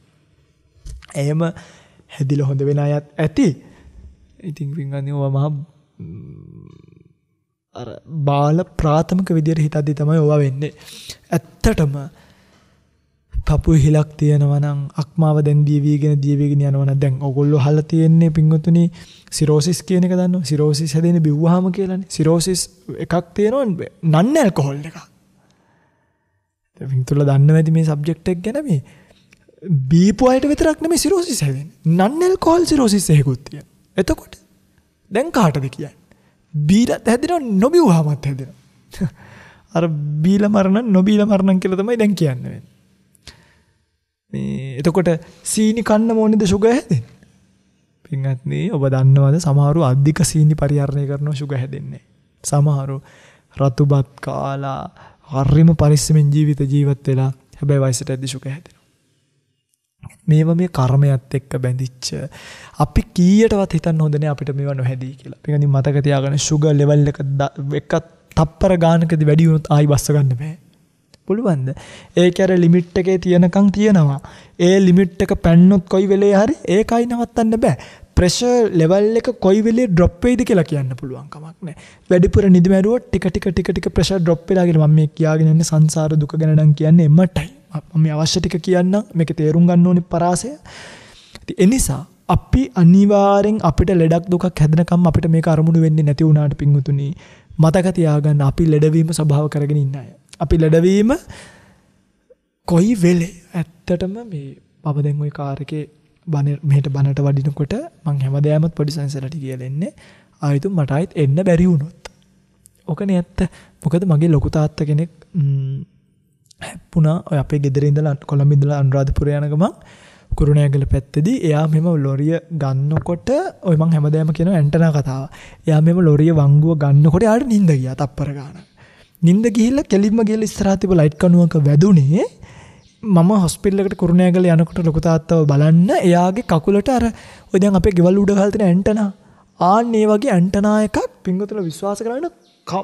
එහෙම හැදිලා හොඳ වෙන අයත් ඇති. ඉතින් පින්ගන්නේ ඔවා මහා අර බාල ප්‍රාථමික විදියට හිතද්දි තමයි ඔවා වෙන්නේ. ඇත්තටම පපුවේ හිලක් තියෙනවා නම් අක්මාව දැන් දියවිගෙන යනවා නම් දැන් ඔයගොල්ලෝ අහලා තියෙන්නේ පින්වතුනි සිරෝසිස් කියන එක දන්නව? සිරෝසිස් හැදෙන්නේ බිව්වහම කියලානේ. සිරෝසිස් එකක් තියෙනවා නන් ඇල්කොහොල් එකක්. දැන් පින්තුලා දන්නව ඇති මේ සබ්ජෙක්ට් එක ගැන මේ බීපු අයට විතරක් නෙමෙයි සිරෝසිස් හැදෙන්නේ. නන් ඇල්කොහොල් සිරෝසිස් එකකුත් තියෙනවා. එතකොට දැන් කාටද කියන්නේ? බීලා හැදෙනව නොබිව්වහමත් හැදෙනවා. අර බීලා මරණ නොබීලා මරණ කියලා තමයි දැන් කියන්නේ. මේ එතකොට සීනි කන්න ඕනේද සුගර් හැදෙන්නේ? පින්වත්නි ඔබ දන්නවද සමහරු අධික සීනි පරිහරණය කරනවා සුගර් හැදෙන්නේ. සමහරු රතුබත් කාලා හරිම පරිස්සමෙන් ජීවත් වෙලා හැබැයි වයසට ඇද්දි සුගර් හැදෙනවා. මේවා මේ කර්මයත් එක්ක බැඳිච්ච අපි කීයටවත් හිතන්න හොඳ නෑ අපිට මේවා නොහැදී කියලා. පින්වත්නි මතක තියාගන්න සුගර් ලෙවල් එක තප්පර ගානකදී වැඩි වුණොත් ආයි බස්ස ගන්න බෑ. පුළුවන්ද? ඒක අර ලිමිට් එකේ තියනකම් තියනවා. ඒ ලිමිට් එක පැන්නොත් කොයි වෙලේ හරි ඒකයි නවත්තන්න බෑ. ප්‍රෙෂර් ලෙවල් එක කොයි වෙලේ ඩ්‍රොප් වෙයිද කියලා කියන්න පුළුවන් කමක් නැහැ. වැඩිපුර නිදි මැරුවොත් ටික ප්‍රෙෂර් ඩ්‍රොප් වෙලා ගිහලා මම මේ කියාගෙන යන්නේ සංසාර දුක ගැන නම් කියන්නේ එමටයි. මම අවශ්‍ය ටික කියන්නම්. මේක තේරුම් ගන්න ඕනි පරාසය. ඉතින් ඒ නිසා අපි අනිවාර්යෙන් අපිට ලෙඩක් දුකක් හැදෙනකම් අපිට මේක අරමුණු වෙන්නේ නැති වුණාට පිංගුතුනි මතක තියාගන්න අපි ලෙඩවීම ස්වභාව කරගෙන ඉන්න අය. අපි ලෙඩවීම කොයි වෙලේ ඇත්තටම මේ මම දැන් ওই කාර් එකේ මෙහෙට බනට වඩිනකොට මං හැමදාමත් පොඩි සංසලට කියලා එන්නේ ආයෙත් මට ආයෙත් එන්න බැරි වුණොත්. ඔකනේ ඇත්ත. මොකද මගේ ලොකු තාත්තා කෙනෙක් හැප්පුණා. ඔය අපේ ගෙදර ඉඳලා කොළඹ ඉඳලා අනුරාධපුර යන ගමන් කුරුණෑගල පැත්තේදී එයා මෙහෙම ලොරිය ගන්නකොට ඔය මං හැමදාම කියන ඇන්ටනා කතාව. එයා මෙහෙම ලොරිය වංගුව ගන්නකොට යාට නිින්ද ගියා තප්පර ගානක්. නිින්ද ගිහිල්ලා කෙලින්ම ගිහලා ඉස්සරහා තිබ්බ ලයිට් කණුවක වැදුනේ. මම හොස්පිටල් එකට කුරුණෑගල යනකොට ලොකු තාත්තව බලන්න එයාගේ කකුලට අර ඔය දැන් අපේ ගෙවල් උඩ ගහලා තියෙන ඇන්ටනා ආන් මේ වගේ ඇන්ටනා එකක් පිංගුතුල විශ්වාස කරගෙන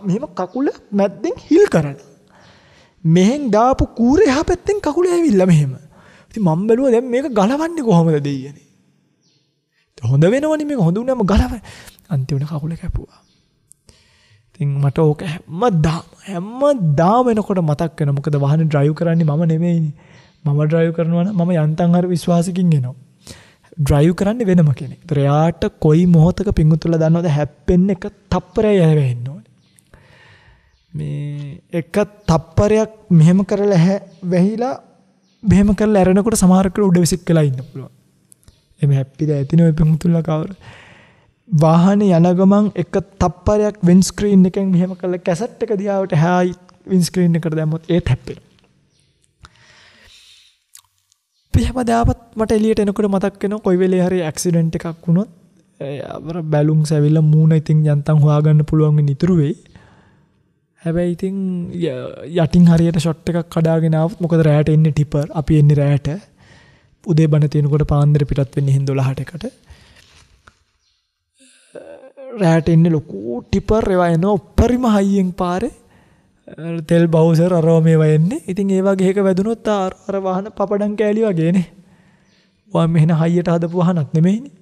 මෙහෙම කකුල මැද්දෙන් හිල් කරන. මෙහෙන් දාපු කූරේ එහා පැත්තෙන් කකුල ඇවිල්ලා මෙහෙම. ඉතින් මම බැලුවා දැන් මේක ගලවන්නේ කොහොමද දෙයියනේ. හොඳ වෙනවනේ මේක හොඳ වුණාම ගලව. අන්තිමට කකුල කැපුවා. ඉතින් මට ඕක හැමදාම වෙනකොට මතක් වෙනවා. මොකද වාහනේ ඩ්‍රයිව් කරන්නේ මම නෙමෙයිනේ. මම ඩ්‍රයිව් කරනවා නම් මම යන්තම් හරි විශ්වාසකින් එනවා. ඩ්‍රයිව් කරන්නේ වෙනම කෙනෙක්. ඒතර එයාට කොයි මොහොතක පිංගුතුලා දන්නවද හැප්පෙන්න එක තප්පරය යවෙන්න ඕනේ. මේ එක තප්පරයක් මෙහෙම කරලා වැහිලා මෙහෙම කරලා ඇරෙනකොට සමහරකට උඩ විසික් වෙලා ඉන්න පුළුවන්. එමෙ හැප්පිලා ඇතිනේ ඔය පිංගුතුලා කවර. වාහනේ යන ගමන් එක තප්පරයක් වින් ස්ක්‍රීන් එකෙන් මෙහෙම කරලා කැසට් එක දිහාට හැයි වින් ස්ක්‍රීන් එකට දැම්මොත් ඒත් හැප්පෙනවා. පියවදාවත් මට එළියට එනකොට මතක් වෙනවා කොයි වෙලේ හරි ඇක්සිඩන්ට් එකක් වුණොත් අර බැලුන්ස් ඇවිල්ලා මූණ ඉතින් යන්තම් හොයාගන්න පුළුවන් වෙන ඉතුරු වෙයි. හැබැයි ඉතින් යටින් හරියට ෂොට් එකක් කඩාගෙන ආවොත් මොකද රැයට එන්නේ ටිපර් අපි එන්නේ රැයට උදේ බණ තියෙනකොට පාන්දර පිටත් වෙන්නේ හින් 12ට එකට රැයට එන්නේ ලොකු ටිපර් ඒවා එනවා උපරිම හයියෙන් පාරේ තෙල් බවුසර් අරව මේවා එන්නේ ඉතින් ඒ වගේ එක වැදුනොත් අර වාහන පපඩම් කෑලි වගේනේ ඔයා මෙහෙන හයියට හදපු වාහනක් නෙමෙයිනේ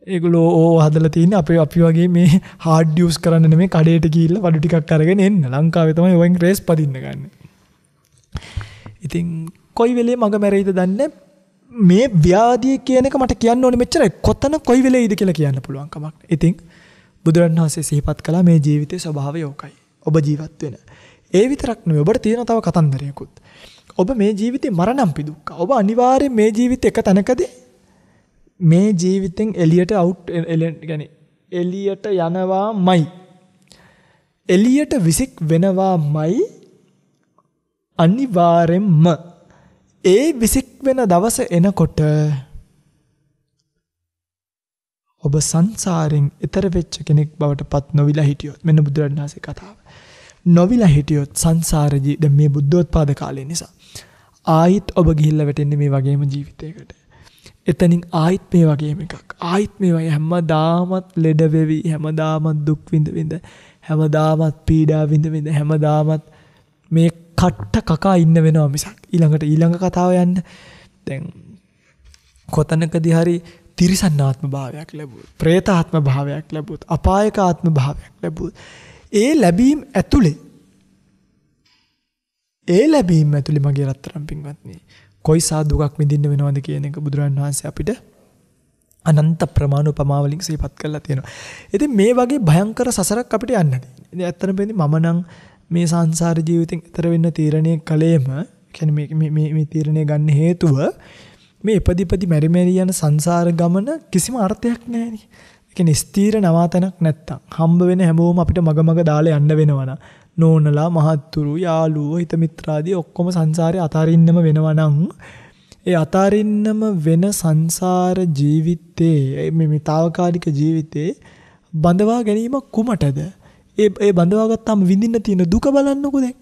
ඒගොල්ලෝ ඕව හදලා තියෙන්නේ අපි වගේ මේ හાર્ඩ් යූස් කරන්න නෙමෙයි කඩේට ගිහිල්ලා වඩු ටිකක් අරගෙන එන්න. ලංකාවේ තමයි ඔයෙන් රේස් පදින්න ගන්න. ඉතින් කොයි වෙලේ මග මැරෙයිද දන්නේ මේ ව්‍යාධිය කියන එක මට කියන්න ඕනේ මෙච්චරයි. කොතන කොයි වෙලේයිද කියලා කියන්න පුළුවන් කමක් නැහැ. ඉතින් බුදුරණන් වහන්සේ සිහිපත් කළා මේ ජීවිතයේ ස්වභාවය ඕකයි. ඔබ ජීවත් වෙන. ඒ විතරක් නෙමෙයි ඔබට තියෙන තව කතන්දරයකුත්. ඔබ මේ ජීවිතේ මරණම්පි දුක්ඛ. ඔබ අනිවාර්යයෙන් මේ ජීවිතේ එක තැනකදී මේ ජීවිතෙන් එලියට එලියට යනවාමයි එලියට විසික් වෙනවාමයි අනිවාර්යෙන්ම ඒ විසික් වෙන දවස එනකොට ඔබ සංසාරෙන් ඈතර වෙච්ච කෙනෙක් බවට පත් නොවිලා හිටියොත් මෙන්න බුදුරජාණන් වහන්සේ කතාව නොවිලා හිටියොත් සංසාරජී දැන් මේ බුද්ධෝත්පාද කාලේ නිසා ආයිත් ඔබ ගිහිල්ලා වැටෙන්නේ මේ වගේම ජීවිතයකට එතනින් ආයිත් මේ වගේම එකක් ආයිත් මේ වගේ හැමදාමත් ලෙඩ වෙවි හැමදාමත් දුක් විඳ හැමදාමත් පීඩා විඳ හැමදාමත් මේ කට්ට කකා ඉන්න වෙනවා මිසක් ඊළඟ කතාව යන්න දැන් කොතනකදී හරි තිරිසන්නාත්ම භාවයක් ලැබුවොත් പ്രേතාත්ම භාවයක් ලැබුවොත් අපායක ආත්ම භාවයක් ලැබුවොත් ඒ ලැබීම් ඇතුලේ මගේ රත්තරන් පින්වත්නි කොයි සාදුකක් විඳින්න වෙනවද කියන එක බුදුරජාණන් වහන්සේ අපිට අනන්ත ප්‍රමාණ උපමා වලින් සිහිපත් කරලා තියෙනවා. ඉතින් මේ වගේ භයංකර සසරක් අපිට යන්න තියෙනවා. ඉතින් ඇත්තටම වෙන්නේ මම නම් මේ සංසාර ජීවිතෙන් ඈතර වෙන්න තීරණය කළේම කියන්නේ මේ තීරණය ගන්න හේතුව මේ ඉපදි මෙරි යන සංසාර ගමන කිසිම අර්ථයක් නැහැ නේ. ඒ කියන්නේ ස්ථීර නවාතනක් නැත්තම් හම්බ වෙන හැමෝම අපිට මග දාලා යන්න වෙනවනම් නෝනලා මහත්තුරු යාළුවෝ හිත මිත්‍රාදී ඔක්කොම සංසාරේ අතාරින්නම වෙනවා නම් ඒ අතාරින්නම වෙන සංසාර ජීවිතේ මේ తాවකාලික ජීවිතේ බඳවා ගැනීම කුමටද ඒ බඳවා ගත්තාම විඳින්න තියෙන දුක බලන්නකෝ දැන්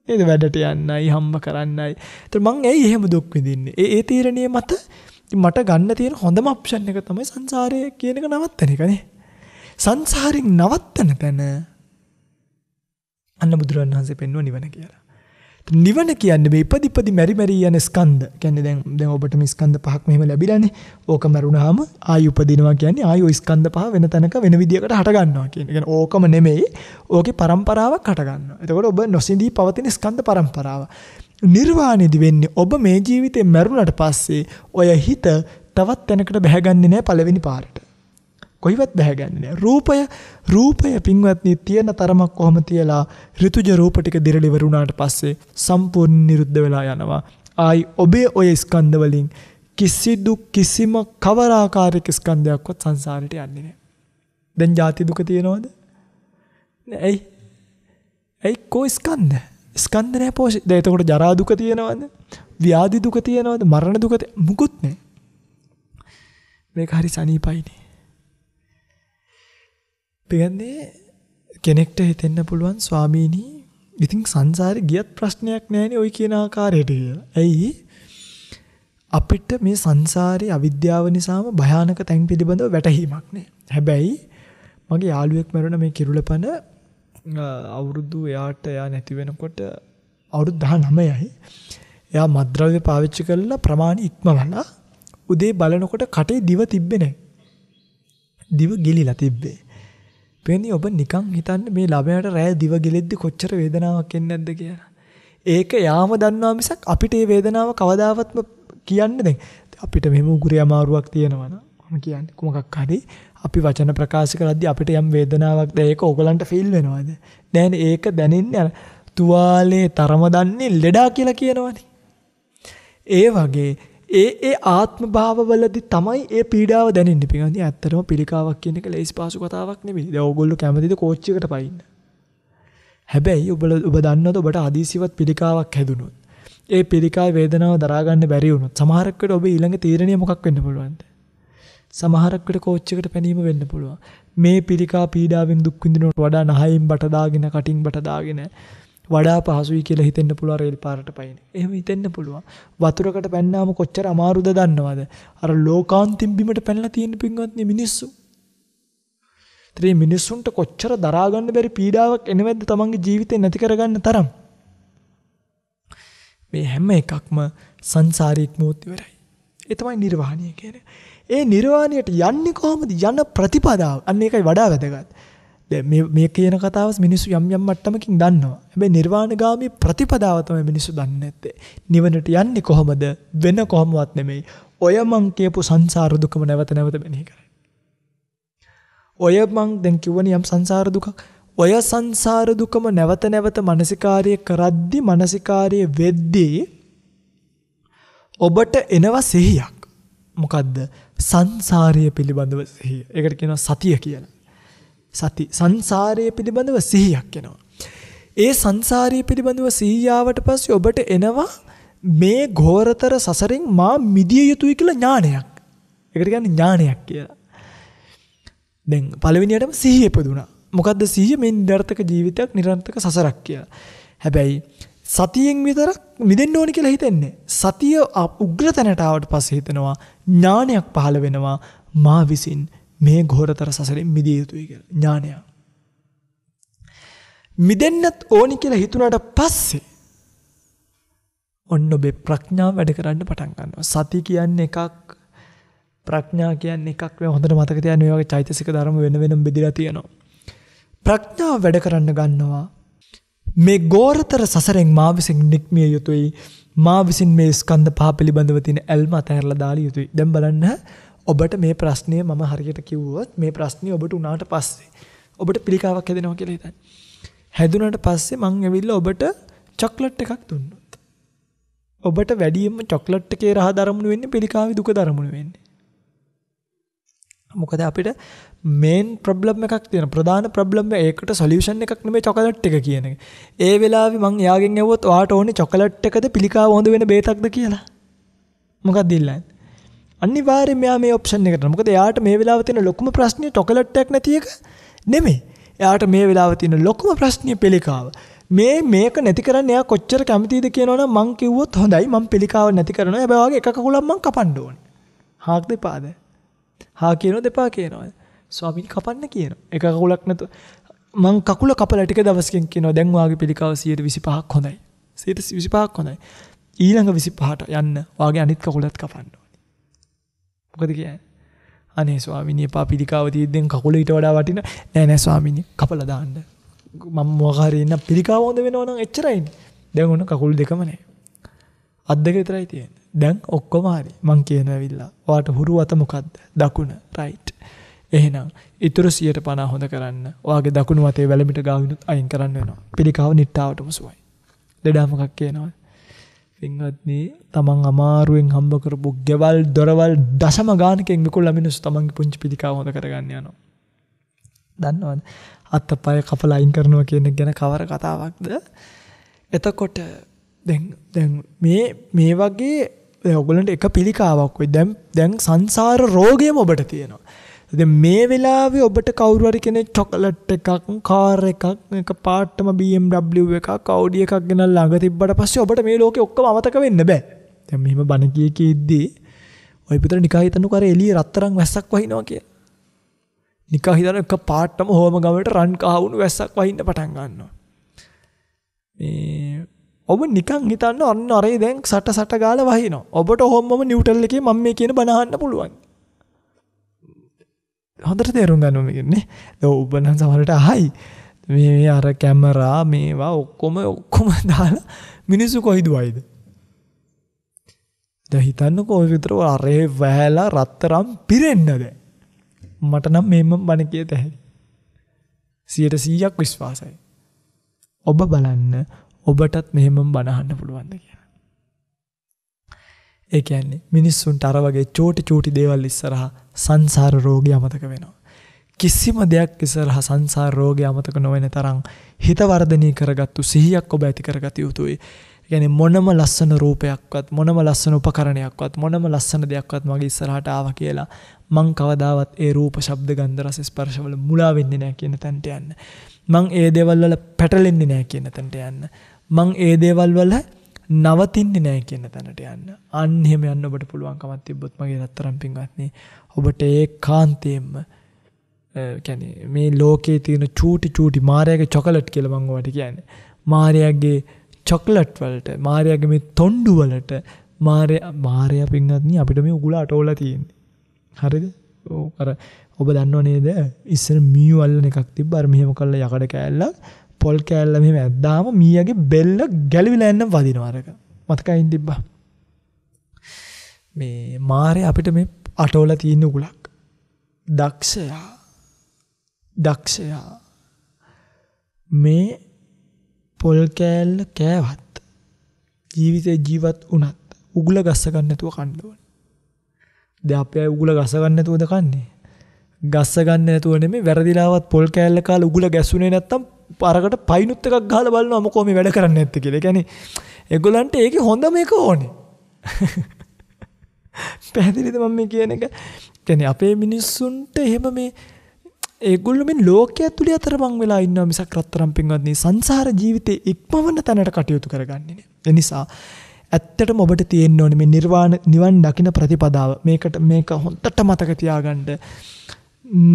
ඒද වැඩට යන්නයි හම්බ කරන්නයි ඒතර මං ඇයි එහෙම දුක් විඳින්නේ ඒ තීරණයේ මත මට ගන්න තියෙන හොඳම ඔප්ෂන් එක තමයි සංසාරය කියන එක නවත්තන එකනේ සංසාරෙන් නවත්තන තැන අන්න බුදුරජාණන් වහන්සේ පෙන්වුව නිවන කියලා. නිවන කියන්නේ මේ ඉපදි මෙරි යන ස්කන්ධ. කියන්නේ දැන් ඔබට මේ ස්කන්ධ පහක් මෙහෙම ලැබිලානේ. ඕක මරුණාම ආයි උපදිනවා කියන්නේ ආයි ওই ස්කන්ධ පහ වෙන තැනක වෙන විදියකට හට ගන්නවා කියන්නේ. කියන්නේ ඕකම නෙමෙයි. ඕකේ පරම්පරාවක් හට ගන්නවා. එතකොට ඔබ නොසිඳී පවතින ස්කන්ධ පරම්පරාව. නිර්වාණයදී වෙන්නේ ඔබ මේ ජීවිතේ මරුණට පස්සේ ඔය හිත තවත් තැනකට බැහැගන්නේ නැහැ පළවෙනි පාරට. කොයිවත් බැහැගන්නේ නැහැ. රූපය පින්වත්නි තියෙන තරමක් කොහොම තියලා ඍතුජ රූප ටික දිරලි වරුණාට පස්සේ සම්පූර්ණ නිරුද්ධ වෙලා යනවා. ආයි ඔබේ ඔය ස්කන්ධ වලින් කිසිම කවර ආකාරයක ස්කන්ධයක්වත් සංසාරයට යන්නේ නැහැ. දැන් ජාති දුක තියෙනවද? නෑ. ඇයි කෝ ස්කන්ධ? ස්කන්ධ නැහැ පෝෂි. දැන් එතකොට ජරා දුක තියෙනවද? ව්‍යාධි දුක තියෙනවද? මරණ දුක මුකුත් නැහැ. මේක හරි සනීපයිනේ. පියන්නේ කෙනෙක්ට හිතෙන්න පුළුවන් ස්වාමීනි ඉතින් සංසාරේ ගියත් ප්‍රශ්නයක් නැහැනේ ওই කියන ආකාරයට කියලා. ඇයි? අපිට මේ සංසාරේ අවිද්‍යාව නිසාම භයානක තැන් පිළිබඳව වැටහීමක් නෑ. හැබැයි මගේ යාළුවෙක් මරුණ මේ කිරුළපන අවුරුදු එයා නැති වෙනකොට අවුරුදු 19යි. එයා මත්ද්‍රව්‍ය පාවිච්චි කරලා ප්‍රමාණි ඉක්මවලා උදේ බලනකොට කටේ දිව තිබ්බේ නැහැ. දිව ගිලිලා තිබ්බේ. වෙන්නේ ඔබ නිකන් හිතන්න මේ ළමයාට රැය දිව ගෙලෙද්දි කොච්චර වේදනාවක් එන්නේ නැද්ද කියලා. ඒක යාම දන්නවා මිසක් අපිට මේ වේදනාව කවදාවත්ම කියන්නේ දැන් අපිට මෙහෙම උගුරේ අමාරුවක් තියෙනවා නම් මම කියන්නේ කොමකක් හරි අපි වචන ප්‍රකාශ කරද්දී අපිට යම් වේදනාවක් දැන් ඒක ඕගලන්ට ෆීල් වෙනවද? නෑනේ ඒක දැනෙන්නේ තුවාලේ තරම දන්නේ ලෙඩා කියලා කියනවනේ. ඒ වගේ ඒ ආත්ම භාවවලදී තමයි ඒ පීඩාව දැනෙන්නේ. පිටින් ඇත්තටම පිළිකාවක් කියන එක ලේසි පාසු කතාවක් නෙමෙයි. දැන් ඕගොල්ලෝ කැමතිද කෝච්චි එකට පයින්න. හැබැයි ඔබ දන්නවද ඔබට හදිසියවත් පිළිකාවක් හැදුනොත් ඒ පිළිකාවේ වේදනාව දරා ගන්න බැරි වුණොත් සමහරක් වෙලට ඔබේ ඊළඟ තීරණය මොකක් වෙන්න පුළුවන්ද? සමහරක් වෙලට කෝච්චි එකට පැනීම වෙන්න පුළුවන්. මේ පිළිකා පීඩාවෙන් දුක් විඳිනවට වඩා නහයින් බට දාගෙන කටින් බට දාගෙන වඩා පහසුයි කියලා හිතෙන්න පුළුවන් රේල් පාරට පයින්. එහෙම හිතෙන්න පුළුවන්. වතුරකට පැන්නාම කොච්චර අමාරුද දන්නවද? අර ලෝකාන්තිම බිමට පැනලා තියෙන පින්වත්නි මිනිස්සු. ත්‍රි මිනිස්සුන්ට කොච්චර දරා ගන්න බැරි පීඩාවක් එනවද තමන්ගේ ජීවිතේ නැති කරගන්න තරම්. මේ හැම එකක්ම සංසාරික මොහොත ඉවරයි. ඒ තමයි නිර්වාණය කියන්නේ. ඒ නිර්වාණයට යන්නේ කොහොමද? යන ප්‍රතිපදාව. අන්න ඒකයි වඩා වැදගත්. දැන් මේ කියන කතාවස් මිනිස්සු යම් මට්ටමකින් දන්නවා. හැබැයි නිර්වාණගාමී ප්‍රතිපදාව තමයි මිනිස්සු දන්නේ නැත්තේ. නිවනට යන්නේ කොහොමද? වෙන කොහොමවත් නෙමෙයි. ඔය මං කියපු සංසාර දුකම නැවත මෙනෙහි කරයි. ඔය මං දැන් කිව්වනේ යම් සංසාර දුකක්. ඔය සංසාර දුකම නැවත මානසිකාර්ය කරද්දි මානසිකාර්ය වෙද්දී ඔබට එනවා සිහියක්. මොකද්ද? සංසාරය පිළිබඳව සිහිය. ඒකට කියනවා සතිය කියලා. සති සංසාරය පිළිබඳව සිහියක් එනවා. ඒ සංසාරය පිළිබඳව සිහියාවට පස්සේ ඔබට එනවා මේ ඝෝරතර සසරෙන් මා මිදිය යුතුයි කියලා ඥානයක්. ඒකට කියන්නේ ඥානයක් කියලා. දැන් පළවෙනියටම සිහිය ඉපදුණා. මොකද්ද සිහිය? මේ නිර්ර්ථක ජීවිතයක් නිර්ර්ථක සසරක් කියලා. හැබැයි සතියෙන් විතරක් මිදෙන්න ඕන කියලා හිතන්නේ. සතිය උග්‍ර තැනට ආවට පස්සේ හිතනවා ඥානයක් පහළ වෙනවා මා විසින් මේ ඝෝරතර සසරෙන් මිදිය යුතුයි කියලා. ඥානය. මිදෙන්නත් ඕනි කියලා හිතුණාට පස්සේ ඔන්න ඔබේ ප්‍රඥාව වැඩ කරන්න පටන් ගන්නවා. සති කියන්නේ එකක්, ප්‍රඥා කියන්නේ එකක්. මේ හොඳට මතක තියාගන්න මේ වගේ චෛතසික ධර්ම වෙන බෙදලා තියෙනවා. ප්‍රඥාව වැඩ කරන්න ගන්නවා. මේ ඝෝරතර සසරෙන් මා විසින් නික්මිය යුතුයි. මා විසින් මේ ස්කන්ධ පහ පිළිබඳව තියෙන ඇල්ම අතහැරලා දාලා යුතුයි. දැන් බලන්න ඔබට මේ ප්‍රශ්නය මම හරියට කිව්වොත් මේ ප්‍රශ්නේ ඔබට උනාට පස්සේ ඔබට පිළිකාවක් හැදෙනවා කියලා හිතන්න. හැදුනට පස්සේ මං ඇවිල්ලා ඔබට චොක්ලට් එකක් දුන්නොත් ඔබට වැඩියෙන්ම චොක්ලට් එකේ රහ දරමුණු වෙන්නේ පිළිකාවේ දුක දරමුණු වෙන්නේ. මොකද අපිට මේන් ප්‍රොබ්ලම් එකක් තියෙනවා. ප්‍රධාන ප්‍රොබ්ලම් එකකට සොලියුෂන් එකක් නෙමෙයි චොකලට් එක කියන එක. ඒ වෙලාවේ මං එයාගෙන් ඇහුවොත් ඔයාට ඕනේ චොකලට් එකද පිළිකාව හොඳ වෙන බේතක්ද කියලා. මොකක්ද ඉල්ලන්නේ? අනිවාර්යයෙන් මෙයා මේ ඔප්ෂන් එකට. මොකද එයාට මේ වෙලාවේ තියෙන ලොකුම ප්‍රශ්නේ චොකලට් එකක් නැති එක නෙමෙයි. එයාට මේ වෙලාවේ තියෙන ලොකුම ප්‍රශ්නේ පිළිකාව. මේක නැති කරන්න එයා කොච්චර කැමතිද කියනවනම් මං කිව්වොත් හොඳයි මං පිළිකාව නැති කරනවා. හැබැයි ඔයාගේ එක කකුලක් මං කපන්න ඕනේ. හාක් දෙපාද? හා කියනවා දෙපා කියනවා. ස්වාමීනි කපන්න කියනවා. එක කකුලක් නැතු මං කකුල කපලා ටික දවසකින් කියනවා දැන් වාගේ පිළිකාව 125ක් හොඳයි. 125ක් හොඳයි. ඊළඟ 25ට යන්න වාගේ අනිත් කකුලත් කපන්න ඕනේ. මොකද කියන්නේ? අනේ ස්වාමීනි එපා පිළිකාව තියෙද්දෙන් කකුල ඊට වඩා වටින නෑ ස්වාමීනි කපලා දාන්න. මම මොකක් හරි ඉන්න පිළිකාව හොඳ වෙනවා නම් එච්චරයිනේ. දැන් ඔන්න කකුල් දෙකම නෑ. අත් දෙක විතරයි තියෙන්නේ. දැන් ඔක්කොම හරි. මං කියනවා ඇවිල්ලා. ඔයාට හුරු අත මොකද්ද? දකුණ. රයිට්. එහෙනම් ඊතුරු 150 හොඳ කරන්න. ඔයාගේ දකුණු අතේ වැලමිට ගාවිනුත් අයින් කරන්න වෙනවා. පිළිකාව නිට්ටාවටම සුවයි. ලෙඩා මොකක් කියනවද? පින්වත්නි තමන් අමාරුවෙන් හම්බ කරපු ගෙවල් දොරවල් දශම ගානකින් විකුණලා මිනිස්සු තමන්ගේ පුංචි පිළිකාව හොඳ කරගන්න යනවා. දන්නවද? අත්පය කපලා අයින් කරනවා කියන එක ගැන කවර කතාවක්ද? එතකොට දැන් මේ වගේ ඔයගොල්ලන්ට එක පිළිකාවක් වෙයි. දැන් සංසාර රෝගයම ඔබට තියෙනවා. දැන් මේ වෙලාවේ ඔබට කවුරු හරි කෙනෙක් චොකලට් එකක්, කාර් එකක්, එක පාටම BMW එකක්, Audi එකක් ගෙනල්ලා ළඟ තිබ්බට පස්සේ ඔබට මේ ලෝකේ ඔක්කොම අමතක වෙන්න බෑ. දැන් මෙහිම බණ කීකීද්දී ඔය පිටර නිකා හිතන්නකෝ අර එළිය රත්තරන් වැස්සක් වහිනවා කියලා. නිකා හිතන එක පාටම හෝම ගමකට රන් කහවුණු වැස්සක් වහින්න පටන් ගන්නවා. ඔබ නිකන් හිතන්න අන්න අරේ දැන් සට ගාලා වහිනවා. ඔබට හොම්මම නිව්ටල් එකේ මම මේ කියන බණ අහන්න පුළුවන්. හොඳට තේරුම් ගන්න ඕනේ කියන්නේ. දැන් ඔබ නම් සමහරට අහයි. මේ අර කැමරා මේවා ඔක්කොම දාලා මිනිස්සු කොයිද වයිද? දැන් හිතන්නකෝ ඔය විතර අරේ වැහැලා රත්තරම් පිරෙන්න දැන්. මට නම් මේම බණ කියත හැකියි. 100% විශ්වාසයි. ඔබ බලන්න ඔබටත් මෙහෙම බණ අහන්න පුළුවන්ද කියලා. ඒ කියන්නේ මිනිස්සුන්ට අර වගේ චෝටි දේවල් ඉස්සරහා සංසාර රෝගය අමතක වෙනවා. කිසිම දෙයක් ඉස්සරහා සංසාර රෝගය අමතක නොවන තරම් හිත වර්ධනය කරගත්තු සිහියක් ඔබ ඇති කරගත යුතුයි. ඒ කියන්නේ මොනම ලස්සන රූපයක්වත් මොනම ලස්සන උපකරණයක්වත් මොනම ලස්සන දෙයක්වත් මගේ ඉස්සරහට ආවා කියලා මං කවදාවත් ඒ රූප ශබ්ද ගන්ධ රස ස්පර්ශ වල මුලා වෙන්නේ නැහැ කියන තැනට යන්න. මං ඒ දේවල් වල පැටලෙන්නේ නැහැ කියන තැනට යන්න. මං ඒ දේවල් වල නවතින්නේ නැහැ කියන තැනට යන්න. අන්න එහෙම යන්න ඔබට පුළුවන්කමක් තිබ්බොත් මගේ රත්තරන් පින්වත්නි ඔබට ඒකාන්තයෙන්ම කියන්නේ මේ ලෝකේ තියෙන චූටි මාර්යාගේ චොකලට් කියලා මම ඔයාලට කියන්නේ. මාර්යාගේ චොකලට් වලට මාර්යාගේ මේ තොණ්ඩු වලට මාර්යා පින්වත්නි අපිට මේ උගුල අටවලා තියෙන්නේ. හරිද? අර ඔබ දන්නව නේද? ඉස්සර මීයු අල්ලන එකක් තිබ්බ. අර මෙහෙම කරලා යකඩ කෑල්ලක් පොල් කෑල්ල මෙහෙම ඇද්දාම මීයාගේ බෙල්ල ගැලවිලා යන්න වදිනවා අරක. මතකයින් තිබ්බා. මේ මාර්යා අපිට මේ අටවලා තියෙන උගුලක්. දක්ෂයා මේ පොල් කෑල්ල කෑවත් ජීවිතේ ජීවත් වුණත් උගුල ගස්ස ගන්න නැතුව කන්න ඕනේ. දැන් අපි අය උගුල ගස්ස ගන්න නැතුවද කන්නේ? ගස්ස ගන්න නැතුව නෙමෙයි වැරදිලාවත් පොල් කෑල්ල කාලා උගුල ගැස්සුනේ නැත්තම් අරකට පයින්ුත් එකක් ගහලා බලනවා මොකෝ මේ වැඩ කරන්නේ නැත්තේ කියලා. ඒ කියන්නේ ඒගොල්ලන්ට ඒකේ හොඳම එක ඕනේ. පැහැදිලිද මම මේ කියන එක? කියන්නේ අපේ මිනිස්සුන්ට එහෙම මේ ඒගොල්ලෝ මේ ලෝකයේ ඇතුළේ අතරමං වෙලා ඉන්නවා මිසක් රත්තරන් පින්වත්නි සංසාර ජීවිතේ ඉක්මවන තැනට කටයුතු කරගන්නේ නෑ. ඒ නිසා ඇත්තටම ඔබට තියෙන්න ඕනේ මේ නිවන් දකින්න ප්‍රතිපදාව. මේක හොඳට මතක තියාගන්න.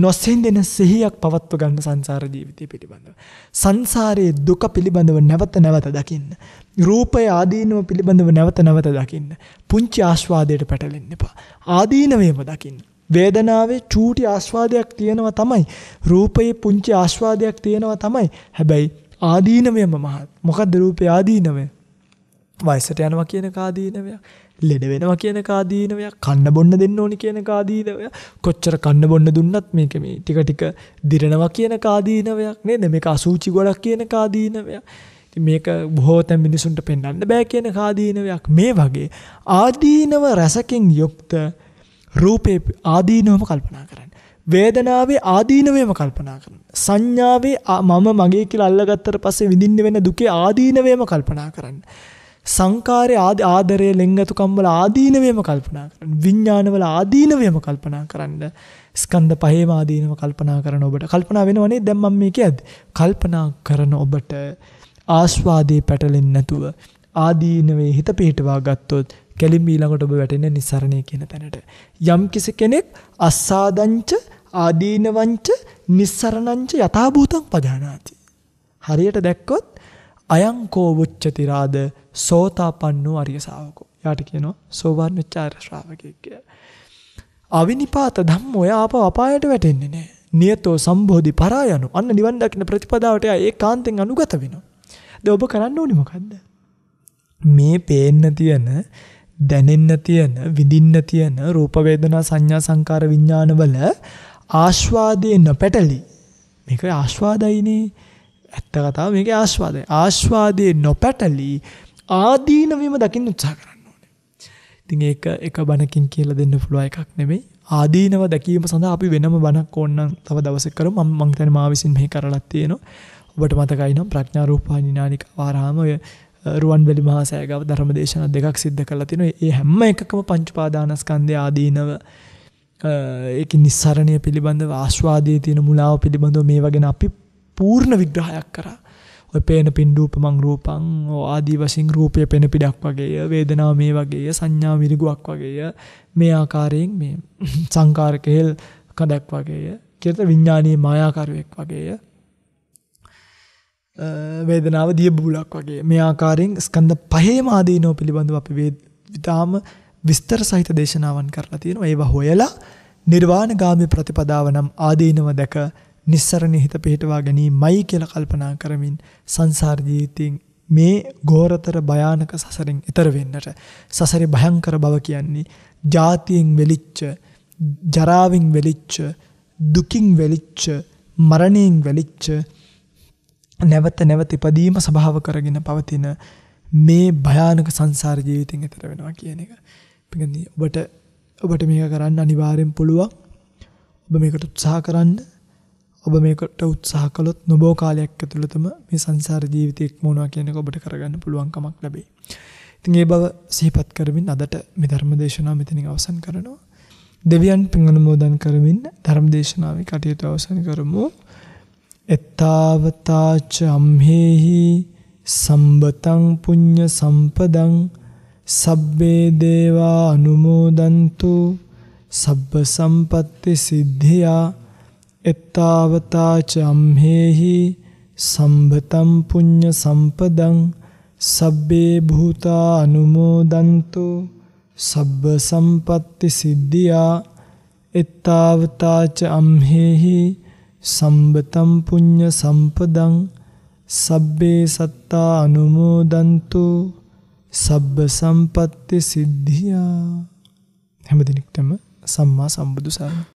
නොසෙන්දෙන සිහියක් පවත්ව ගන්න සංසාර ජීවිතය පිළිබඳව. සංසාරයේ දුක පිළිබඳව නැවත දකින්න. රූපය ආදීනව පිළිබඳව නැවත දකින්න. පුංචි ආස්වාදයට පැටලෙන්න එපා. ආදීනවේම දකින්න. වේදනාවේ චූටි ආස්වාදයක් තියෙනවා තමයි. රූපයේ පුංචි ආස්වාදයක් තියෙනවා තමයි. හැබැයි ආදීනවයම මහත්. මොකද්ද රූපේ ආදීනවය? වයසට යනවා කියන කාදීනවයක්. ලෙඩ වෙනවා කියන කාදීනවයක්. කන්න බොන්න දෙන්න ඕනි කියන කාදීනවයක්. කොච්චර කන්න බොන්න දුන්නත් මේක මේ ටික දිරනවා කියන කාදීනවයක් නේද? මේක අසුචි ගොඩක් කියන කාදීනවයක්. ඉතින් මේක බොහෝ තැන් මිනිසුන්ට පෙන්වන්න බෑ කියන කාදීනවයක්. මේ වගේ ආදීනව රසකින් යුක්ත රූපේ ආදීනවම කල්පනා කරන්න. වේදනාවේ ආදීනවයම කල්පනා කරන්න. සංඥාවේ මම මගේ කියලා අල්ලගත්තට පස්සේ විඳින්න වෙන දුකේ ආදීනවයම කල්පනා කරන්න. සංකාරයේ ආදරයේ ලෙන්ගතුකම් වල ආදීනවයම කල්පනා කරන්න. විඥානවල ආදීනවයම කල්පනා කරන්න. ස්කන්ධ පහේම ආදීනව කල්පනා කරන ඔබට කල්පනා වෙනවනේ දැන් මම මේ කියද්දි. කල්පනා කරන ඔබට ආස්වාදේ පැටලෙන්නේ නැතුව ආදීනවේ හිත පිහිටවා ගත්තොත් කෙලින්ම ඊළඟට ඔබ වැටෙන්නේ නිස්සරණය කියන තැනට. යම් කිසි කෙනෙක් අස්සාදංච ආදීනවංච නිස්සරණංච යථාභූතං පජානාති. හරියට දැක්කොත් අයං කෝ වුච්චති රාද සෝතාපන්නෝ අරිය ශාවකෝ. යාට කියනවා සෝවාන් වෙච්ච ආර්ය ශ්‍රාවකයෙක් කියලා. අවිනිපාත ධම්ම ඔය ආපහු අපායට වැටෙන්නේ නැහැ. නියතෝ සම්බෝධි පරායනෝ. අන්න නිවන් දකින්න ප්‍රතිපදාවට ඒකාන්තෙන් අනුගත වෙනවා. දැන් ඔබ කරන්න ඕනේ මොකද්ද? මේ පේන්න තියෙන, දැනෙන්න තියෙන, විඳින්න තියෙන රූප වේදනා සංඥා සංකාර විඥාන වල ආස්වාදයේ නොපැටලි. මේක ආස්වාදයිනේ. ඇත්ත කතාව මේක ආස්වාදයි. ආස්වාදයේ නොපැටලි ආදීනවීම දකින්න උත්සාහ කරන්න ඕනේ. ඉතින් ඒක එක බණකින් කියලා දෙන්න පුළුවන් එකක් නෙමෙයි. ආදීනව දැකීම සඳහා අපි වෙනම බණක් ඕනනම් තව දවසක් කරමු. මම හිතන්නේ මා විසින් මෙහි කරලත් තියෙනවා. ඔබට මතකයි නම් ප්‍රඥා රූපානි නානික වාරාම ඔය රුවන්වැලි මහා සෑගාව ධර්මදේශන දෙකක් සිද්ධ කරලා තිනවා. ඒ හැම එකකම පංච පාදානස්කන්ධය ආදීනව ඒක නිස්සරණය පිළිබඳව ආස්වාදයේ තියෙන මුලාව පිළිබඳව මේ වගේ අපි පූර්ණ විග්‍රහයක් කරා. ඔය පේන පින්ඩූපමං රූපං ආදී වශයෙන් රූපය පෙන පිටක් වගේය, වේදනාව මේ වගේය, සංඥා මිරිගුවක් වගේය, මේ ආකාරයෙන් මේ සංකාර කෙහෙල් කඩක් වගේය, කියත විඥානීය මායාකාරයක් වගේය, වේදනාව දිය බුලක් වගේ මේ ආකාරයෙන් ස්කන්ධ පහේම ආදීනෝ පිළිබඳව අපි විතාම විස්තර සහිත දේශනාවන් කරලා තියෙනවා. ඒවා හොයලා නිර්වාණගාමී ප්‍රතිපදාව නම් ආදීනව දැක නිස්සරණ හිත පිහිටවා ගැනීමයි කියලා කල්පනා කරමින් සංසාර ජීවිතයෙන් මේ ගෝරතර භයානක සසරෙන් ඈතර වෙන්නට, සසරේ භයංකර බව කියන්නේ ජාතියෙන් වෙලිච්ච, ජරාවෙන් වෙලිච්ච, දුකින් වෙලිච්ච, මරණයෙන් වෙලිච්ච, නැවත නැවත ඉපදීම ස්වභාව කරගෙන පවතින මේ භයානක සංසාර ජීවිතෙන් ඈතර වෙනවා කියන එක. පිටින් ඔබට මේක කරන්න අනිවාර්යෙන් පුළුවන්. ඔබ මේකට උත්සාහ කරන්න. ඔබ මේකට උත්සාහ කළොත් නොබෝ කාලයක් ඇතුළතම මේ සංසාර ජීවිතය ඉක්මවනවා කියන එක ඔබට කරගන්න පුළුවන්කමක් ලැබෙයි. ඉතින් ඒ බව සිහිපත් කරමින් අදට මේ ධර්ම දේශනාව මෙතනින් අවසන් කරනවා. දෙවියන් පින් අනුමෝදන් කරමින් ධර්ම දේශනාවේ කටයුතු අවසන් කරමු. එත්තාවතාච අම්හෙහි සම්බතං පුඤ්ඤ සම්පදං සබ්බේ දේවා අනුමෝදන්තු සබ්බ සම්පත්ති සිද්ධියා. එත්තාවතාච අම්හෙහි සම්බතං පුඤ්ඤ සම්පදං සබ්බේ භූතා අනුමෝදන්තු සබ්බ සම්පත්ති සිද්ධියා. එත්තාවතාච අම්හෙහි සම්බතං පුඤ්ඤ සම්පදං සබ්බේ සත්තා අනුමෝදන්තු සබ්බ සම්පත්ති සිද්ධියා. හැම දිනෙකටම සම්මා සම්බුදු සරණයි.